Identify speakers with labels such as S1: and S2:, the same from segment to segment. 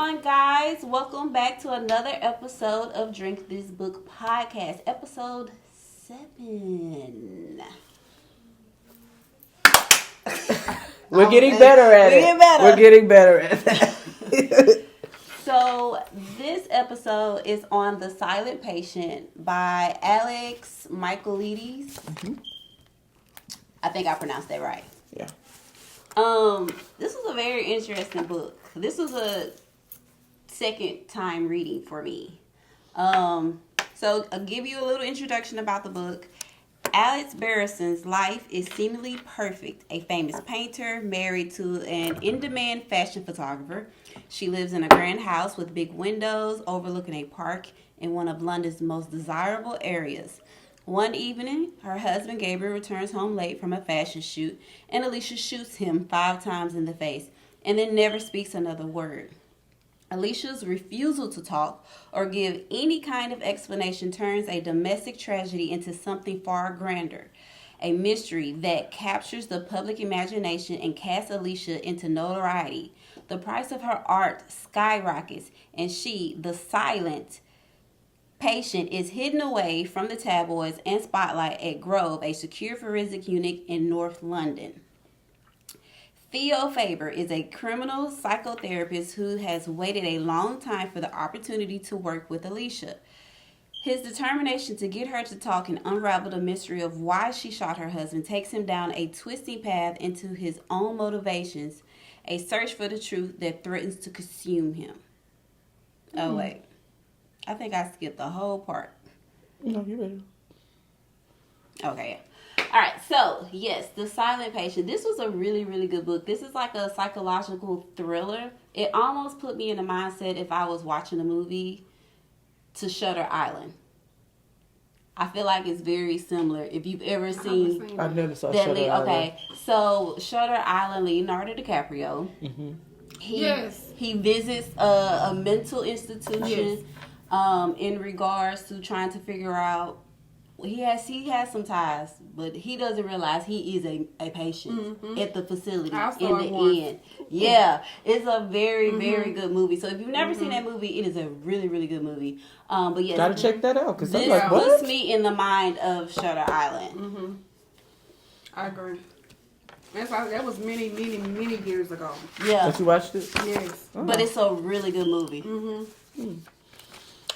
S1: on, guys? Welcome back to another episode of Drink This Book podcast, episode 7.
S2: We're getting better at it. We're getting better at that.
S1: So, this episode is on The Silent Patient by Alex Michaelides. Mm-hmm. I think I pronounced that right.
S2: Yeah.
S1: This was a very interesting book. This was a second time reading for me. So I'll give you a little introduction about the book. Alicia Berenson's life is seemingly perfect. A famous painter married to an in-demand fashion photographer. She lives in a grand house with big windows overlooking a park in one of London's most desirable areas. One evening, her husband Gabriel returns home late from a fashion shoot, and Alicia shoots him 5 times in the face and then never speaks another word. Alicia's refusal to talk or give any kind of explanation turns a domestic tragedy into something far grander, a mystery that captures the public imagination and casts Alicia into notoriety. The price of her art skyrockets, and she, the silent patient, is hidden away from the tabloids and spotlight at Grove, a secure forensic unit in North London. Theo Faber is a criminal psychotherapist who has waited a long time for the opportunity to work with Alicia. His determination to get her to talk and unravel the mystery of why she shot her husband takes him down a twisting path into his own motivations, a search for the truth that threatens to consume him. Mm-hmm. Oh, wait. I think I skipped the whole part.
S2: No, you ready?
S1: Okay. All right. So, yes, The Silent Patient. This was a really, really good book. This is like a psychological thriller. It almost put me in the mindset if I was watching a movie to Shutter Island. I feel like it's very similar. If you've ever seen...
S2: I never saw Shutter Island. Okay.
S1: So, Shutter Island, Leonardo DiCaprio. Mm-hmm. He visits a mental institution. Yes. In regards to trying to figure out, he has some ties, but he doesn't realize he is a patient at the facility in the end. Yeah, it's a very, very good movie. So if you've never seen that movie, it is a really, really good movie. But yes,
S2: gotta check that out because
S1: this
S2: like,
S1: puts me in the mind of Shutter Island.
S3: Mm-hmm. I agree. That was many, many, many years ago.
S1: Yeah.
S2: But you watched it?
S3: Yes.
S1: Oh. But it's a really good movie.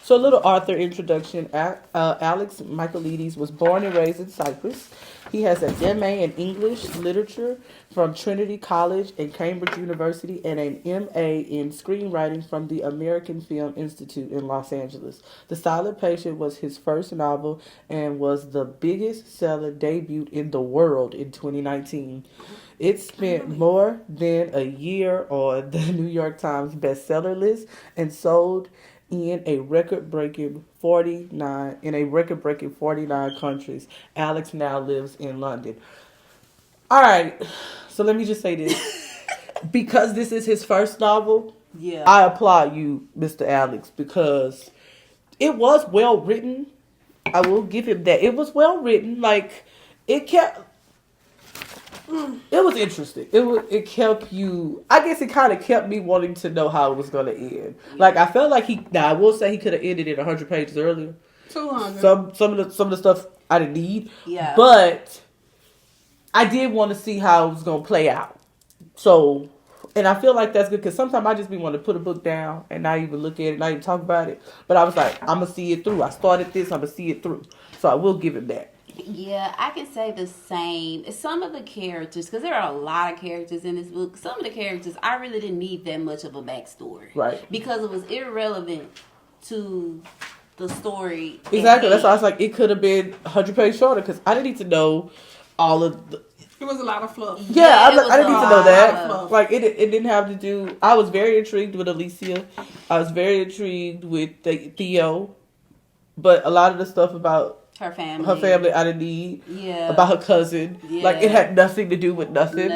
S2: So a little author introduction. Alex Michaelides was born and raised in Cyprus. He has an MA in English Literature from Trinity College and Cambridge University and an MA in Screenwriting from the American Film Institute in Los Angeles. The Silent Patient was his first novel and was the biggest seller debut in the world in 2019. It spent more than a year on the New York Times bestseller list and sold in a record-breaking 49 countries. Alex now lives in London. All right, so let me just say this. Because this is his first novel, I applaud you, Mr. Alex, because it was well written. I will give him that. It was well written. Like, it was interesting. It kept you... I guess it kind of kept me wanting to know how it was going to end. Like, I felt like I will say he could have ended it 100 pages earlier.
S3: 200.
S2: Some of the stuff I didn't need.
S1: Yeah.
S2: But I did want to see how it was going to play out. So, and I feel like that's good because sometimes I just be wanting to put a book down and not even look at it, not even talk about it. But I was like, I'm going to see it through. I started this, I'm going to see it through. So I will give him that.
S1: Yeah, I can say the same. Some of the characters, because there are a lot of characters in this book, some of the characters, I really didn't need that much of a backstory.
S2: Right.
S1: Because it was irrelevant to the story.
S2: Exactly. That's why I was like, it could have been 100 pages shorter because I didn't need to know all of the...
S3: It was a lot of fluff.
S2: Yeah, I didn't need to know that. Like, it didn't have to do... I was very intrigued with Alicia. I was very intrigued with Theo. But a lot of the stuff about... Her family, I didn't need.
S1: Yeah.
S2: About her cousin. Yeah. Like, it had nothing to do with nothing.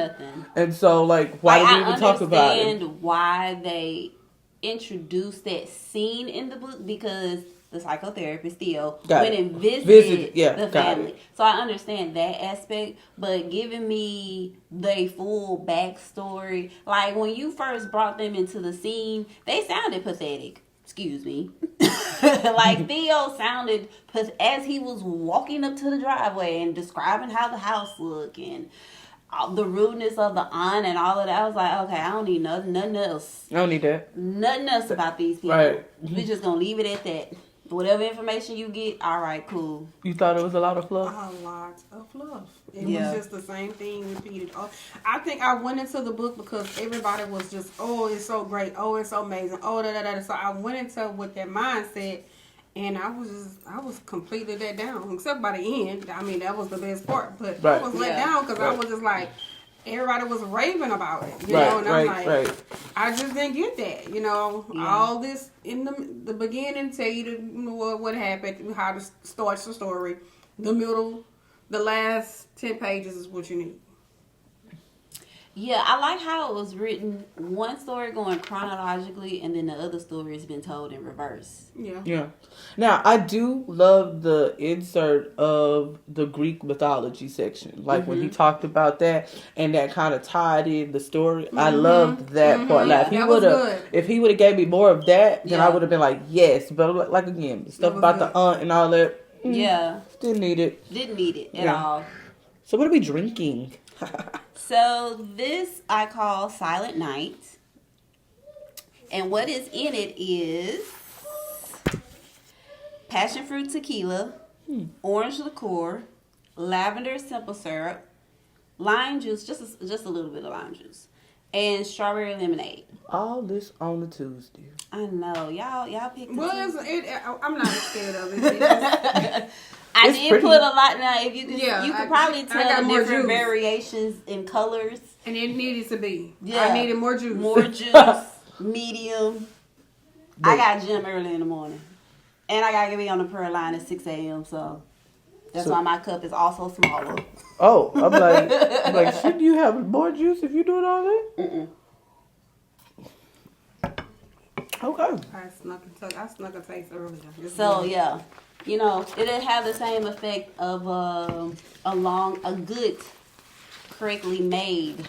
S2: And so, like, why did we even talk about it?
S1: I understand why they introduced that scene in the book because the psychotherapist, Theo,
S2: Got
S1: went
S2: it.
S1: and visited
S2: Yeah,
S1: the
S2: got
S1: family.
S2: it.
S1: So I understand that aspect, but giving me the full backstory, like when you first brought them into the scene, they sounded pathetic. Excuse me. Like Theo sounded as he was walking up to the driveway and describing how the house looked and the rudeness of the aunt and all of that. I was like, okay, I don't need nothing else.
S2: I don't need that.
S1: Nothing else about these people.
S2: Right.
S1: We're just gonna leave it at that. Whatever information you get, all right, cool.
S2: You thought it was a lot of fluff?
S3: A lot of fluff. It
S1: Yeah.
S3: was just the same thing repeated. Oh, I think I went into the book because everybody was just, oh, it's so great. Oh, it's so amazing. Oh, da da da. So I went into it with that mindset, and I was completely let down. Except by the end. I mean, that was the best part. But
S2: Right.
S3: I was let
S1: Yeah.
S3: down because I
S2: Right.
S3: was just like, everybody was raving about it. You
S2: Right,
S3: know, and I'm
S2: right,
S3: like,
S2: right.
S3: I just didn't get that. You know,
S1: Yeah.
S3: all this in the beginning tell you what happened, how to starts the story. The middle, the last 10 pages is what you need.
S1: Yeah, I like how it was written. One story going chronologically, and then the other story has been told in reverse.
S3: Yeah.
S2: Yeah. Now, I do love the insert of the Greek mythology section. Like when he talked about that and that kind of tied in the story. I loved that part. Like,
S3: That was good.
S2: if he would have gave me more of that, then
S1: Yeah.
S2: I would have been like, yes. But like again, the stuff
S3: was
S2: about
S3: good.
S2: the aunt and all that,
S1: Yeah,
S2: didn't need it.
S1: didn't need it at
S2: Yeah.
S1: all.
S2: So what are we drinking?
S1: So this I call Silent Night. And what is in it is passion fruit tequila, orange liqueur, lavender simple syrup, lime juice, just a little bit of lime juice, and strawberry lemonade.
S2: All this on a Tuesday.
S1: I know y'all picked.
S3: Well, I'm not scared of it. It's just,
S1: I
S2: It's
S1: did
S2: pretty.
S1: put a lot. Now, if you could,
S3: Yeah,
S1: you could
S3: I
S1: probably
S3: got
S1: tell the
S3: more
S1: different
S3: juice.
S1: variations in colors.
S3: and it needed to be.
S1: Yeah.
S3: I needed more juice.
S1: More juice, medium. I got gym early in the morning, and I gotta be on the prayer line at 6 a.m. So that's why my cup is also smaller.
S2: Oh, I'm like, shouldn't you have more juice if you're doing all that?
S1: Mm-mm.
S2: Okay.
S3: I snuck a taste earlier. It's
S1: So
S3: good.
S1: yeah, you know, it'll have the same effect of a good, correctly made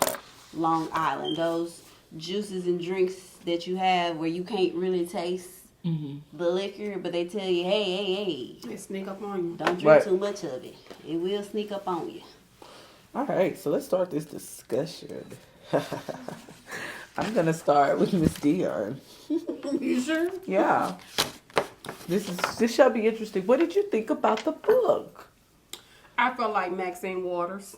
S1: Long Island. Those juices and drinks that you have where you can't really taste the liquor, but they tell you, hey,
S3: It sneak up on you.
S1: don't drink
S2: Right.
S1: too much of it. It will sneak up on you.
S2: All right, so let's start this discussion. I'm going to start with Miss Dion.
S3: You sure?
S2: Yeah. This shall be interesting. What did you think about the book?
S3: I felt like Maxine Waters.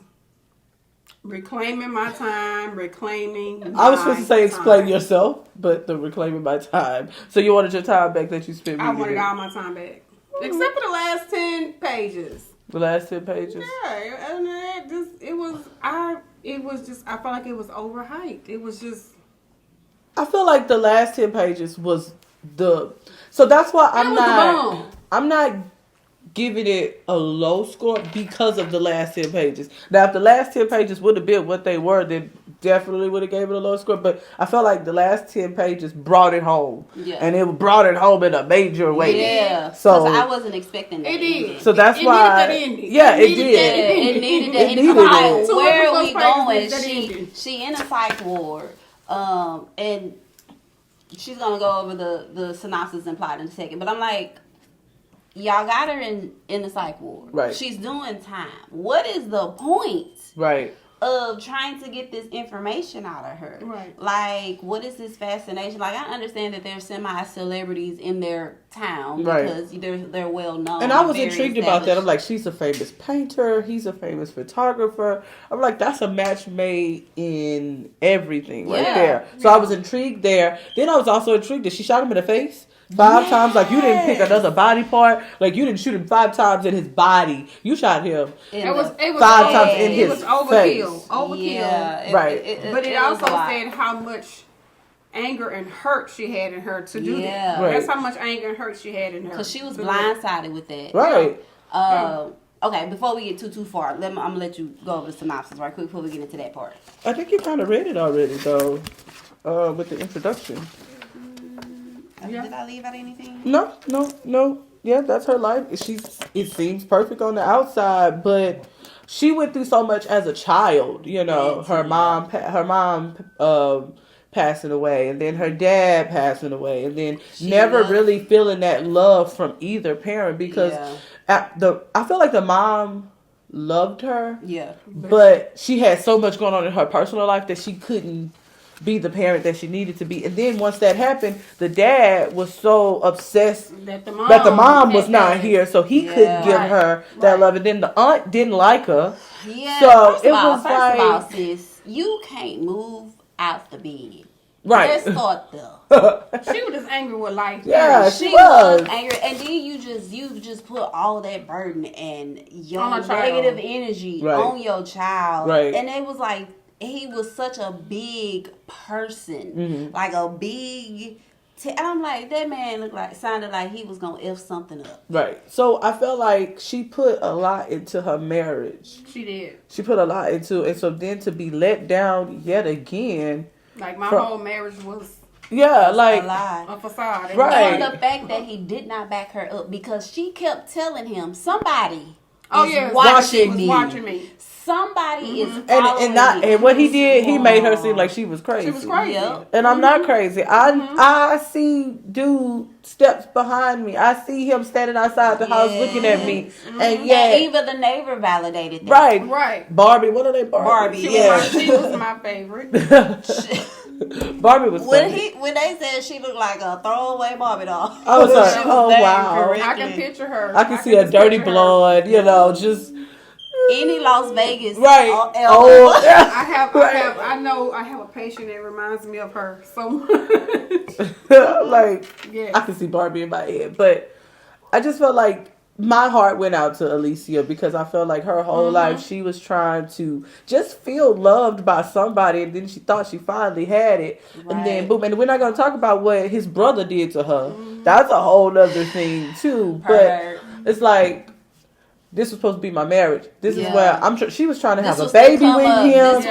S3: Reclaiming my time,
S2: I was supposed to say explain
S3: time.
S2: yourself, but the reclaiming my time. So you wanted your time back that you spent
S3: I
S2: reading
S3: wanted
S2: it.
S3: all my time back. Except for the last 10 pages.
S2: The last 10 pages?
S3: Yeah, and it I felt like it was overhyped. It was just,
S2: I feel like the last 10 pages was so that's why I'm not giving it a low score because of the last 10 pages. Now, if the last 10 pages would have been what they were, then definitely would have gave it a low score. But I felt like the last 10 pages brought it home.
S1: Yeah.
S2: And it brought it home in a major way.
S1: Yeah.
S2: So
S1: I wasn't expecting that.
S3: It did.
S1: ending.
S2: So that's
S3: It
S2: why.
S3: needed that ending.
S2: Yeah,
S3: It
S2: it
S3: needed
S2: did.
S3: that ending.
S1: It needed that.
S2: It
S1: ending.
S2: needed
S1: Like,
S2: it.
S1: where are
S3: So
S1: we
S3: it was
S1: going?
S3: that ending.
S1: She in a psych ward, and she's gonna go over the synopsis and plot in a second. But I'm like, y'all got her in the psych ward.
S2: Right.
S1: She's doing time. What is the point
S2: Right.
S1: of trying to get this information out of her?
S3: Right.
S1: Like, what is this fascination? Like, I understand that they're semi-celebrities in their town
S2: Right.
S1: because they're well known.
S2: And I was
S1: very
S2: intrigued about that.
S1: established.
S2: I'm like, she's a famous painter. He's a famous photographer. I'm like, that's a match made in everything right
S1: Yeah.
S2: there. So I was intrigued there. Then I was also intrigued that she shot him in the face 5 times. Like, you didn't pick another body part. Like, you didn't shoot him 5 times in his body. You shot him.
S1: In
S3: it was
S1: the-
S2: 5 times in
S3: it
S2: his
S3: was overkill.
S2: face.
S3: Overkill.
S1: Yeah,
S2: Right.
S3: But it
S1: was
S3: also
S1: a lot.
S3: said how much anger and hurt she had in her to do
S1: Yeah.
S3: that.
S2: Right.
S3: That's how much anger and hurt she had in her.
S1: Because she was
S3: to do that.
S1: blindsided with that.
S2: Right.
S1: Okay, before we get too far, I'm gonna let you go over the synopsis right quick before we get into that part.
S2: I think you kind of read it already, though, with the introduction.
S3: Yeah.
S1: Did I leave out anything?
S2: No. Yeah, that's her life. It seems perfect on the outside, but she went through so much as a child. You know, her mom passing away, and then her dad passing away, and then never really feeling that love from either parent because I feel like the mom loved her, but she had so much going on in her personal life that she couldn't be the parent that she needed to be. And then once that happened, the dad was so obsessed that the mom was not here, so he couldn't give her that love. And then the aunt didn't like her.
S1: Yeah.
S2: So
S1: first of all, sis, you can't move out the bed.
S2: Right.
S1: Let's start there.
S3: She was just angry with life.
S2: Yeah,
S1: she was angry, and then you just put all that burden and your negative energy on your child, and it was like he was such a big person, like a big. And I'm like, that man sounded like he was gonna F something up.
S2: Right. So I felt like she put a lot into her marriage.
S3: She did.
S2: She put a lot into it, and so then to be let down yet again.
S3: Like my whole marriage was
S2: like
S1: a lie,
S3: a facade.
S2: Right.
S1: And the fact that he did not back her up because she kept telling him somebody is watching me. Somebody is following me.
S2: And what he did, he made her seem like she was crazy.
S3: She was crazy.
S1: Yep.
S2: And I'm not crazy. I see dude steps behind me. I see him standing outside the house looking at me. And
S1: even the neighbor validated that.
S2: Right. Barbie. What are they? Barbie.
S3: She was my favorite.
S2: Barbie was
S1: when they said she looked like a throwaway Barbie doll.
S2: I was like, oh wow.
S3: I can picture her.
S2: I can see a dirty blonde, just
S1: any Las Vegas.
S2: Right.
S3: I have a patient that reminds me of her so much.
S2: I can see Barbie in my head. But I just felt like my heart went out to Alicia because I felt like her whole life she was trying to just feel loved by somebody, and then she thought she finally had it. Right. And then boom. And we're not going to talk about what his brother did to her. That's a whole other thing too. But it's like, this was supposed to be my marriage. This is where she was trying to have a baby with him.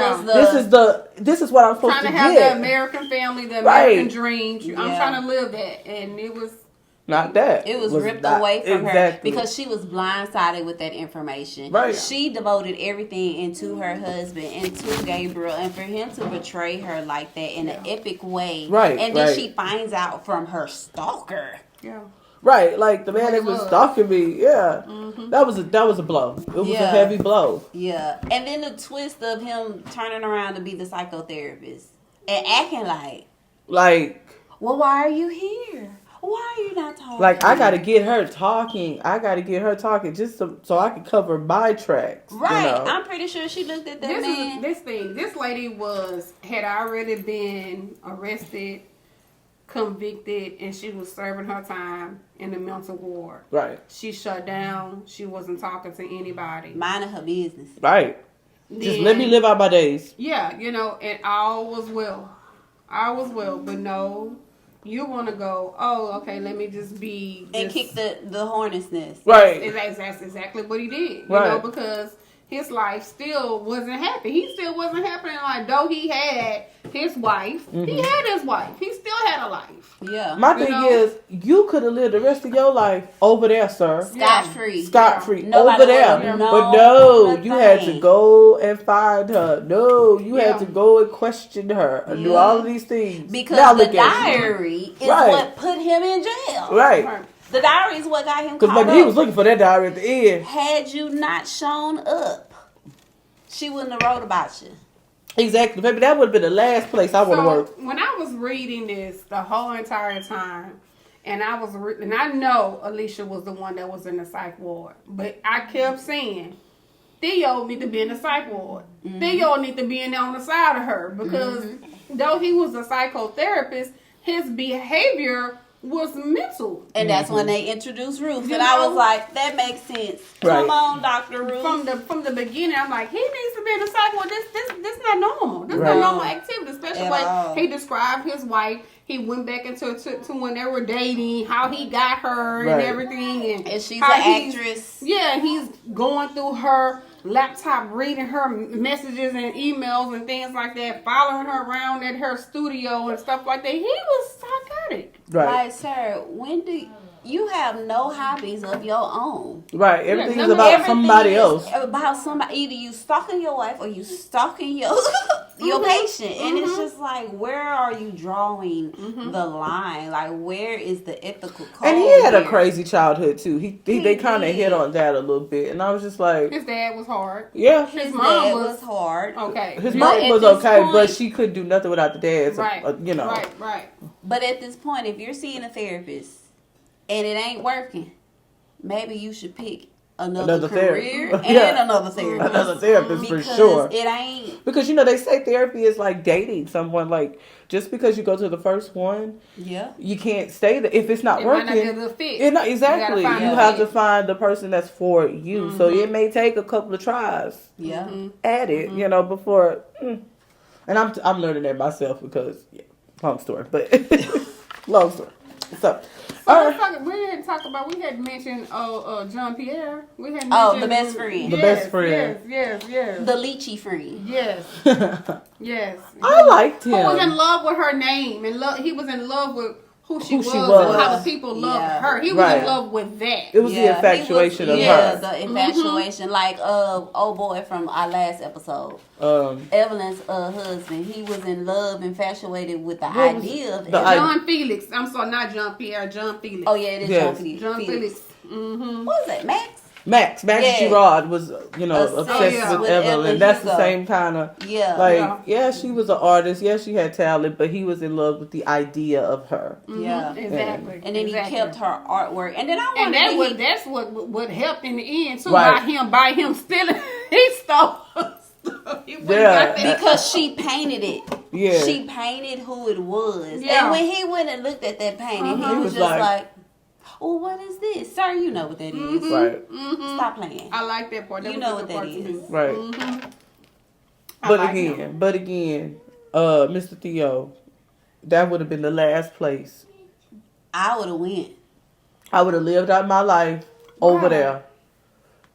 S2: This is what I'm supposed to get.
S3: Trying to have the American family, the American dream. I'm trying to live that, and it was
S2: not that.
S1: It was ripped away from her because she was blindsided with that information. Right. She devoted everything into her husband, into Gabriel, and for him to betray her like that in an epic way. Right. And then she finds out from her stalker.
S3: Yeah.
S2: Right, like the man that was stalking me, that was a blow. It was a heavy blow.
S1: Yeah, and then the twist of him turning around to be the psychotherapist and acting like, well, why are you here? Why are you not talking?
S2: Like, I got to get her talking. Just so I can cover my tracks.
S1: Right, I'm pretty sure she looked at that man.
S3: This lady had already been arrested, convicted, and she was serving her time in the mental ward. Right. She shut down. She wasn't talking to anybody.
S1: Minding her business.
S2: Right. Just let me live out my days.
S3: Yeah, and all was well. But no, you want to go, oh, okay, let me just be...
S1: And kick the hornet's nest.
S2: Right.
S3: That's exactly what he did. Right. Because his life still wasn't happy. He still wasn't happy. Like, though he had his wife, he had his wife. He still had a life.
S1: Yeah.
S2: My thing is, you could have lived the rest of your life over there, sir.
S1: Scot-free.
S2: Scot-free. Over there. But no, you had to go and find her. No, you had to go and question her and do all of these things.
S1: Because the diary is what put him in jail.
S2: Right.
S1: The diary is what got him caught up.
S2: Because he was looking for that diary at the end.
S1: Had you not shown up, she wouldn't have wrote about you.
S2: Exactly, baby. That would have been the last place I would have worked.
S3: When I was reading this the whole entire time, and I know Alicia was the one that was in the psych ward, but I kept saying, Theo need to be in the psych ward. Theo need to be in there on the side of her because though he was a psychotherapist, his behavior was mental.
S1: And that's when they introduced Ruth. And I was like, that makes sense. Come on, Dr. Ruth.
S3: From the beginning, I'm like, he needs to be in the psych ward. This not normal. This not normal activity. Especially when he described his wife. He went back into to when they were dating, how he got her and everything. And
S1: she's an actress.
S3: Yeah, he's going through her laptop, reading her messages and emails and things like that, following her around at her studio and stuff like that. He was psychotic.
S1: Right. Like, sir, when you have no hobbies of your own.
S2: Right. Everything is
S3: Yeah,
S2: about
S1: Everything
S2: somebody
S1: is
S2: else.
S1: About somebody. Either you stalking your wife or you stalking your your patient, and it's just like, where are you drawing the line? Like, where is the ethical code?
S2: And he had a
S1: here?
S2: they childhood too. They kind of
S1: did.
S2: hit on that a little bit, and I was just like,
S3: His dad was hard.
S2: yeah,
S1: His
S3: mom
S1: dad
S3: was-
S1: was hard.
S3: Okay.
S2: his
S1: But
S2: mom
S1: at
S2: was
S1: this
S2: okay, but
S1: point-
S2: she couldn't do nothing without the dad. So,
S3: Right.
S2: you know,
S3: Right.
S1: But at this point, if you're seeing a therapist and it ain't working, maybe you should pick another career
S2: therapist.
S1: and
S2: Yeah.
S1: another therapist.
S2: Another therapist for
S1: Because
S2: sure.
S1: it ain't.
S2: Because they say therapy is like dating someone. Like, just because you go to the first one,
S1: Yeah.
S2: you can't stay there if it's not
S3: It
S2: working.
S3: might not be a good fit.
S2: Exactly.
S3: You gotta
S2: You
S3: find
S2: have
S3: a
S2: to
S3: fit.
S2: find the person that's for you. So it may take a couple of tries
S1: Yeah.
S2: at it, before. And I'm learning that myself because, long story, but long story. So, all right.
S3: We didn't talk about. We had mentioned John Pierre. We had mentioned
S1: Oh, the best friend.
S2: The best friend.
S3: Yes.
S1: The lychee friend.
S3: Yes. Yes.
S2: I liked him.
S3: Who was in love with her name and he was in love with who she was and how the people loved
S1: Yeah.
S3: her. He was
S2: Right.
S3: in love with that.
S2: It was the infatuation of
S1: Yeah,
S2: her.
S1: the infatuation. Like, old boy from our last episode.
S2: Um,
S1: Evelyn's husband. He was in love, infatuated with the
S2: What was
S1: idea of
S2: the
S1: Evelyn.
S3: John Felix. I'm sorry, not John Pierre. John Felix.
S1: Oh, yeah, it is
S2: Yes.
S1: John Felix.
S3: John Felix. Mm-hmm.
S1: What was that, Max?
S2: Max
S1: Yeah.
S2: Girard was,
S1: Obsessed
S2: obsessed with
S1: with
S2: Evelyn.
S1: Evelyn
S2: That's the
S1: Hugo.
S2: same kind of,
S1: Yeah.
S2: like, yeah, she was an artist. Yeah, she had talent, but he was in love with the idea of her.
S1: Yeah.
S3: Exactly.
S1: And then
S3: Exactly.
S1: he kept her artwork. And then I
S3: And
S1: wanted
S3: that's what helped in the end too.
S2: Right.
S3: By him stealing, he stole her stuff. He went and
S2: Yeah.
S3: got that.
S1: because she painted it.
S2: Yeah.
S1: She painted who it was.
S3: Yeah.
S1: And when he went and looked at that painting, he
S2: He
S1: was
S2: was
S1: just
S2: like-
S1: like, oh, what is this? Sir, you know what that is.
S2: Right.
S1: Stop playing.
S3: I like that part. That
S1: You
S3: was
S1: know
S3: a
S1: what
S3: good
S1: that
S3: part to
S1: is.
S3: me.
S2: Right.
S3: I
S2: But
S3: like
S2: again,
S3: him.
S2: Mr. Theo, that would have been the last place.
S1: I would have went.
S2: I would have lived out my life over
S3: Wow.
S2: there.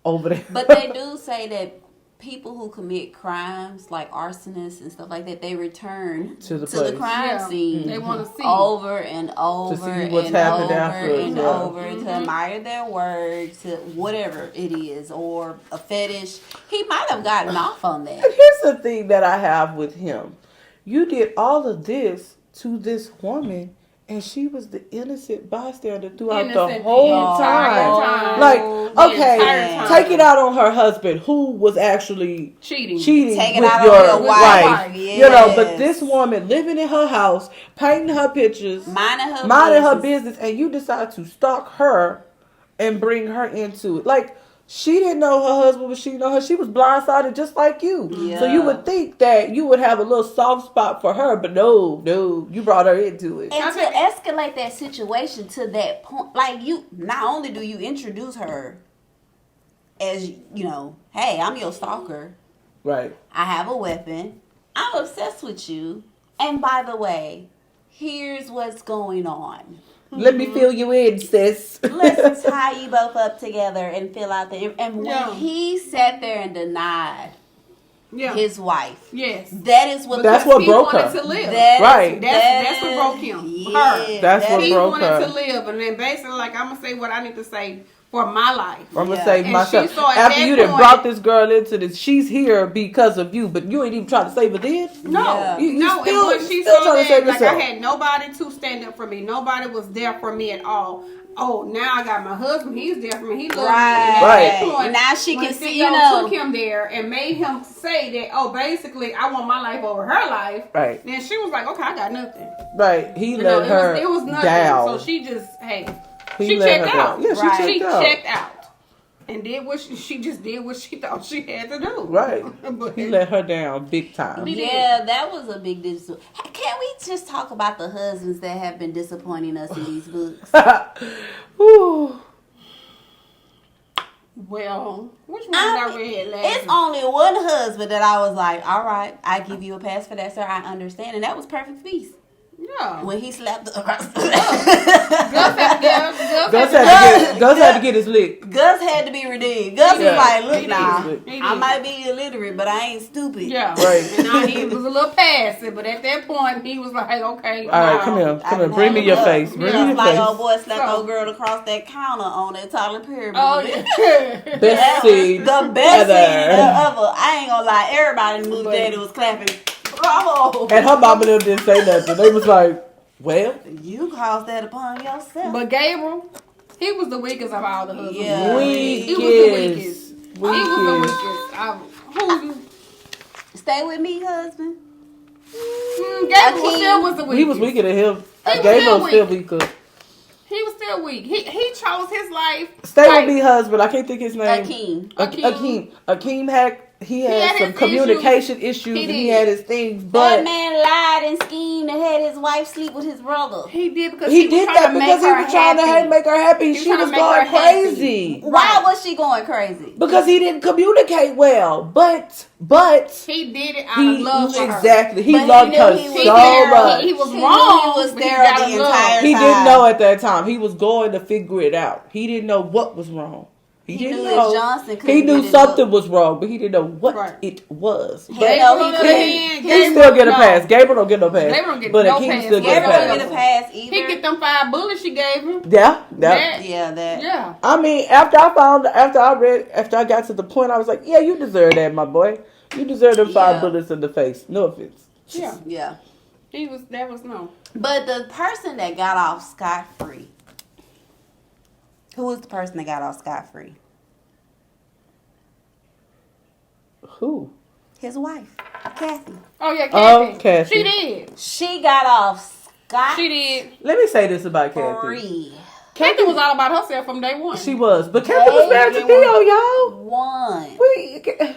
S2: Over there.
S1: But they do say that people who commit crimes like arsonists and stuff like that, they return
S2: To the
S1: the
S2: place.
S1: crime
S3: Yeah.
S1: scene
S3: They want to see.
S1: over and over
S2: see what's
S1: and
S2: happened
S1: over
S2: afterwards,
S1: and
S2: yeah.
S1: over to admire their work, to whatever it is, or a fetish. He might have gotten off on that.
S2: And here's the thing that I have with him. You did all of this to this woman, and she was the innocent bystander throughout the
S3: Innocent
S2: whole
S3: the entire
S2: time.
S3: time.
S2: Like,
S3: The
S2: okay,
S3: entire time.
S2: take it out on her husband, who was actually
S3: cheating.
S1: Take it
S2: with
S1: out on
S2: your
S1: your
S2: wife.
S1: wife,
S2: But
S1: yes.
S2: this woman living in her house, painting her pictures,
S1: Minding
S2: her
S1: business.
S2: business, and you decide to stalk her and bring her into it. Like, she didn't know her husband was cheating on her. She was blindsided just like you.
S1: Yeah.
S2: So you would think that you would have a little soft spot for her, but no, you brought her into it.
S1: And to escalate that situation to that point, like, you, not only do you introduce her as, hey, I'm your stalker.
S2: Right.
S1: I have a weapon. I'm obsessed with you. And by the way, here's what's going on.
S2: Let me fill you in, sis.
S1: Let's tie you both up together and fill out the... And when
S3: Yeah.
S1: he sat there and denied
S3: Yeah.
S1: his wife,
S3: Yes.
S1: that is what...
S2: That's
S3: Because
S2: what
S3: he
S2: broke
S3: wanted
S2: her.
S3: to live.
S2: Right.
S3: That's what broke him. Her.
S2: That's what
S3: He
S2: broke
S3: wanted
S2: her.
S3: to live, and then basically, like, I'm gonna say what I need to say for my life.
S2: I'm gonna
S1: Yeah.
S2: save
S3: And
S2: myself.
S3: she saw at
S2: After
S3: that
S2: you done
S3: point-
S2: brought this girl into this, she's here because of you, but you ain't even trying to save her then?
S3: No,
S1: Yeah.
S2: You
S3: no,
S2: still-
S3: and when she
S2: still
S3: saw
S2: trying to save
S3: that, like, I
S2: yourself.
S3: had nobody to stand up for me. Nobody was there for me at all. Oh, now I got my husband. He's there for me. He loves me. And at that
S2: Right.
S3: point,
S1: Now she
S3: when
S1: can see,
S3: Theo took him there and made him say that, oh, basically, I want my life over her life.
S2: Right.
S3: Then she was like, okay, I got nothing.
S2: Right. He
S3: You know,
S2: let her
S3: it was nothing.
S2: down.
S3: So she just, hey,
S2: He
S3: she
S2: let
S3: checked
S2: her
S3: out.
S2: down. Yeah, she
S1: Right.
S2: checked
S3: She
S2: out.
S3: checked out. And did what she just did what she thought she had to do.
S2: Right.
S3: But
S2: He let her down big time.
S3: He did.
S1: Yeah, that was a big disappointment. Can we just talk about the husbands that have been disappointing us in these books?
S2: Whew.
S3: Well, which one did I read last?
S1: It's only one husband that I was like, all right, I give you a pass for that, sir. I understand. And that was Perfect Peace.
S3: Yeah.
S1: When he slapped her across the
S2: Gus had to get his lick.
S1: Gus had to be redeemed. Gus was like, look now,
S3: He
S1: I
S3: did.
S1: might be illiterate, but I ain't stupid.
S3: Yeah.
S2: Right.
S3: And now he was a little passive, but at that point he was like, okay.
S2: All right, come here. Bring me your face. Bring me your
S1: Like
S2: face.
S1: old boy slapped old girl across that counter on that Tyler Perry movie.
S3: Oh yeah.
S2: Best scene
S1: The best
S2: ever.
S1: scene ever. I ain't gonna lie, everybody in the movie theater was clapping. Bravo.
S2: And her mama them didn't say nothing. They was like, well.
S1: You caused that upon yourself.
S3: But Gabriel, he was the weakest of all the husbands.
S1: Yeah.
S3: He was the weakest. He was the
S2: Weakest.
S3: weakest.
S1: Stay with me, husband.
S3: Gabriel still was the weakest.
S2: He was weaker than him.
S3: He was
S2: Gabriel
S3: still
S2: still
S3: weak.
S2: weaker.
S3: He was still weak. He chose his life.
S2: Stay
S3: like,
S2: with me, husband. I can't think his name.
S1: Akeem.
S2: Akeem had some
S3: his
S2: communication issues
S3: He
S2: and he
S3: did.
S2: had his things,
S1: That
S2: but
S1: man lied and schemed and had his wife sleep with his brother.
S3: He did because
S2: he
S3: was
S2: did
S3: trying
S2: that
S3: to make
S2: because he
S3: her
S2: was trying
S3: happy.
S2: to make her happy.
S3: was
S2: She
S3: trying to
S2: was
S3: make
S2: going
S3: her happy.
S2: crazy
S1: Why was she going crazy?
S2: because he didn't communicate well. But
S3: He did it out
S2: he
S3: of love for her.
S2: exactly he
S1: But he
S2: loved
S1: knew
S2: her
S1: he was
S2: so
S1: there.
S2: much.
S3: He was
S1: He knew
S3: wrong.
S1: he was
S3: but
S1: there
S3: gotta
S1: the
S3: love.
S1: entire
S2: He
S1: time.
S2: didn't know at that time. He was going to figure it out. He didn't know what was wrong. He
S1: He
S2: didn't
S1: knew
S2: know.
S1: if Johnson couldn't
S2: He knew
S1: get his
S2: something
S1: book.
S2: was wrong, but he didn't know what
S3: Right.
S2: it was.
S1: He
S2: But
S1: know he
S3: Gabriel,
S1: couldn't.
S2: he still get a pass. Gabriel don't get no pass.
S3: Gabriel don't get
S2: but
S3: no
S2: Akeem
S3: pass.
S2: still get a
S1: Gabriel
S2: pass.
S1: don't get a pass either.
S3: He get them 5 bullets she gave him.
S2: Yeah.
S1: Yeah, that.
S3: Yeah.
S2: I mean, after I got to the point, I was like, yeah, you deserve that, my boy. You deserve them 5
S1: Yeah.
S2: bullets in the face. No offense.
S3: Yeah.
S1: Yeah.
S3: That was no.
S1: But the person that got off scot-free. Who was the person that got off scot-free?
S2: Who?
S1: His wife, Kathy.
S3: Oh yeah,
S2: Oh,
S3: Kathy.
S2: Kathy.
S3: She did.
S1: She got off
S3: She did.
S2: Let me say this about Kathy.
S1: scot-free.
S3: Kathy was all about herself from day one.
S2: She was. But Kathy was married to Theo, y'all.
S1: One.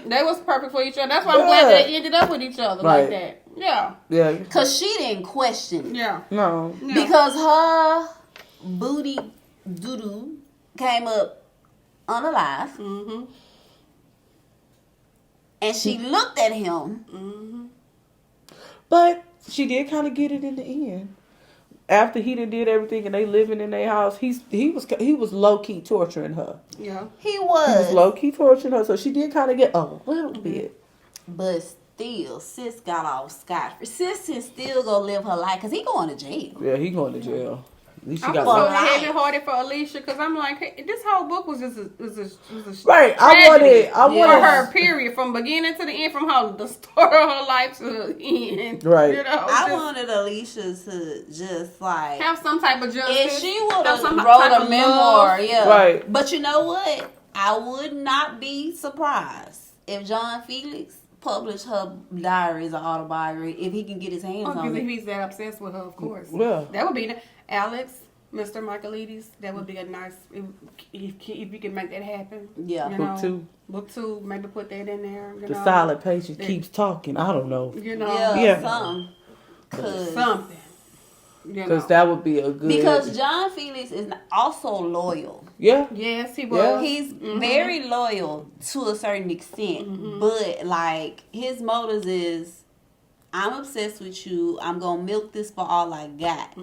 S3: They was perfect for each other. That's why I'm glad they ended up with each other
S2: Right.
S3: like that. Yeah.
S2: Yeah.
S1: Because she didn't question it.
S3: Yeah.
S2: No.
S3: Yeah.
S1: Because her booty doo-doo came up unalive.
S3: Mm-hmm.
S1: And she looked at him.
S3: Mm-hmm.
S2: But she did kind of get it in the end. After he did everything and they living in their house, he was low key torturing her.
S3: Yeah.
S1: He was.
S2: Low key torturing her, so she did kind of get a little bit.
S1: But still, sis got off scot-free. Sis can still go live her life because he going to jail.
S2: Yeah, he going to jail. At least she
S3: I'm
S2: got
S3: so
S1: life.
S3: heavy hearted for Alicia because I'm like, hey, this whole book was just a
S2: right.
S3: tragedy
S2: I
S3: for
S2: wanted
S3: her. Period, from beginning to the end, from the start of her life to the end.
S2: Right.
S3: You know,
S1: I
S3: just
S1: wanted Alicia to just like
S3: have some type of justice.
S1: if she would
S3: have
S1: have
S3: some
S1: wrote
S3: type
S1: a
S3: of
S1: memoir,
S3: love.
S1: yeah.
S2: Right.
S1: But you know what? I would not be surprised if John Felix published her diaries or autobiography if he can get his hands on
S3: Because if
S1: it.
S3: he's that obsessed with her, of course.
S2: Yeah.
S3: That would be Alex, Mr. Michaelides. That would be a nice if you can make that happen.
S1: Yeah.
S3: You
S2: Book
S3: know,
S2: 2.
S3: Book 2, maybe put that in there. You
S2: The
S3: know,
S2: silent patient keeps talking. I don't know.
S3: You know,
S1: Yeah,
S2: Yeah.
S3: something. You know.
S2: Because that would be a good.
S1: Because John Felix is also loyal.
S2: Yeah.
S3: Yes, he was.
S2: Yeah.
S1: He's very loyal to a certain extent, but like his motives is, I'm obsessed with you. I'm gonna milk this for all I got.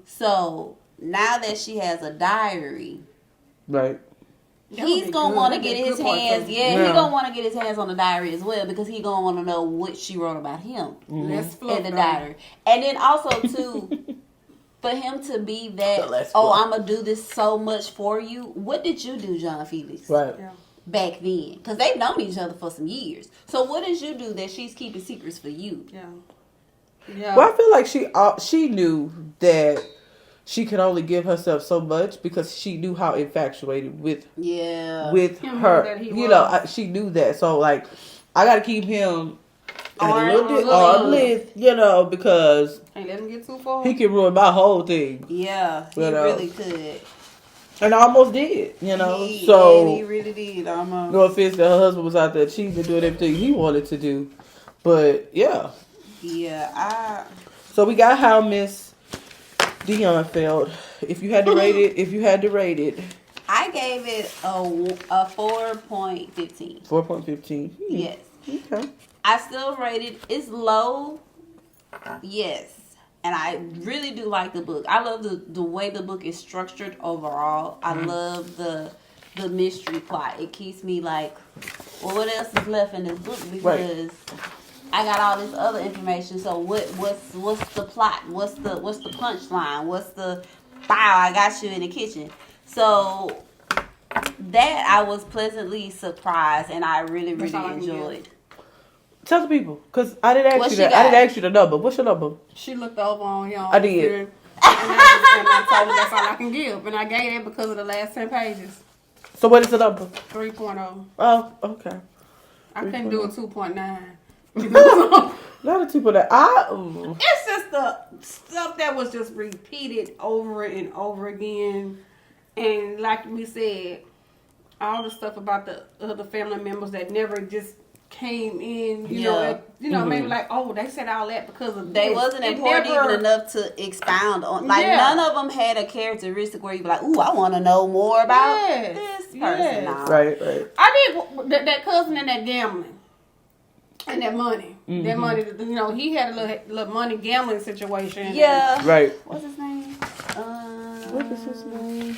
S1: So now that she has a diary,
S2: Right.
S3: That would
S1: he's
S3: be
S1: gonna
S3: good.
S1: want to
S3: That'd be
S1: get
S3: a
S1: his
S3: good part
S1: hands.
S3: for-
S1: Yeah,
S2: Yeah.
S1: he gonna want to get his hands on the diary as well because he gonna want to know what she wrote about him
S3: Let's flow,
S1: in the
S3: though.
S1: diary, and then also too. For him to be that,
S2: Let's
S1: oh,
S2: go.
S1: I'm going to do this so much for you. What did you do, John Felix?
S2: Right.
S3: Yeah.
S1: Back then? Because they've known each other for some years. So what did you do that she's keeping secrets for you?
S3: Yeah. Yeah.
S2: Well, I feel like she knew that she could only give herself so much because she knew how infatuated with
S1: Yeah.
S3: Him
S2: her.
S3: that he
S2: You know,
S3: was.
S2: she knew that. So like, I got to keep him at a
S1: Arm's
S2: little bit
S1: length.
S2: arm's length, you know, because
S3: Ain't let him get too far.
S2: he can ruin my whole thing,
S1: Yeah, he
S2: You know.
S1: really could.
S2: and I almost did, you know.
S1: And he
S2: So
S1: really did. Almost.
S2: no offense that her husband was out there cheating and doing everything he wanted to do, but yeah.
S1: Yeah,
S2: So we got how Miss Dion felt. If you had to rate it,
S1: I gave it a 4.15.
S2: 4.15.
S1: Yes.
S2: Okay.
S1: I still rated it's low. Yes. and I really do like the book. I love the way the book is structured overall. I love the mystery plot. It keeps me like, well, what else is left in this book? Because I got all this other information. So what's the plot? What's the punchline? What's the wow? I got you in the kitchen. So that I was pleasantly surprised, and I really enjoyed.
S2: Tell the people, because I didn't ask you that.
S1: got?
S2: I didn't ask you the number. What's your number?
S3: She looked over on him.
S2: I did.
S3: And I told her that's all I can give. And I gave it because of the last 10 pages.
S2: So what is the number?
S3: 3.0.
S2: Oh, okay.
S3: I couldn't do a 2.9.
S2: Not a 2.9.
S3: It's just the stuff that was just repeated over and over again. And like we said, all the stuff about the other family members that never just came in, maybe like, oh, they said all that because of
S1: they
S3: this.
S1: wasn't important even enough to expound on. Like none of them had a characteristic where you be like, ooh, I want to know more about this person. Nah.
S2: Right.
S3: I did that cousin and that gambling and that money. That money, he had a little money gambling situation.
S1: Yeah.
S2: Right.
S1: What's his name?
S2: What is his name?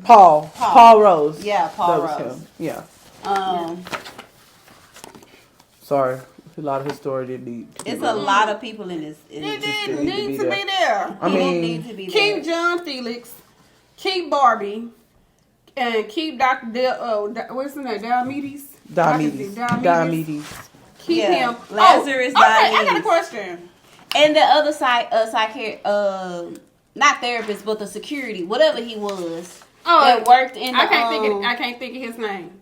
S2: Paul Rose.
S1: Yeah, Paul
S2: That was
S1: Rose.
S2: him. Yeah. Sorry, a lot of his story didn't need.
S1: It's a lot of people in this.
S3: It didn't need to be there.
S2: I mean,
S1: need to be
S3: Keep
S1: there.
S3: John Felix, keep Barbie, and keep Dr. What's his name? Diomedes. Keep him.
S1: Lazarus.
S3: Okay, I got a question.
S1: And the other side, not therapist, but the security, whatever he was, that worked in the.
S3: I can't think of his name.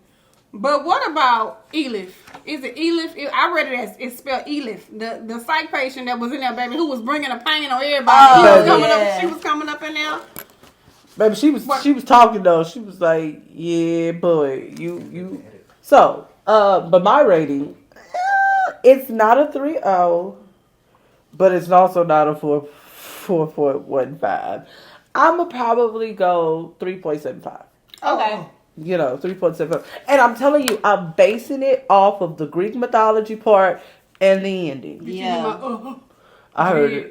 S3: But what about Elif? Is it Elif? I read it as it's spelled Elif. The psych patient that was in there, baby, who was bringing a pain on everybody. She was coming up in there.
S2: Baby, she was talking though. She was like, "Yeah, boy, you." So, but my rating, it's not a 3.0, but it's also not a 4.15. I'ma probably go 3.75.
S1: Okay.
S2: 3.75. And I'm telling you, I'm basing it off of the Greek mythology part and the ending.
S1: Yeah.
S2: I heard it.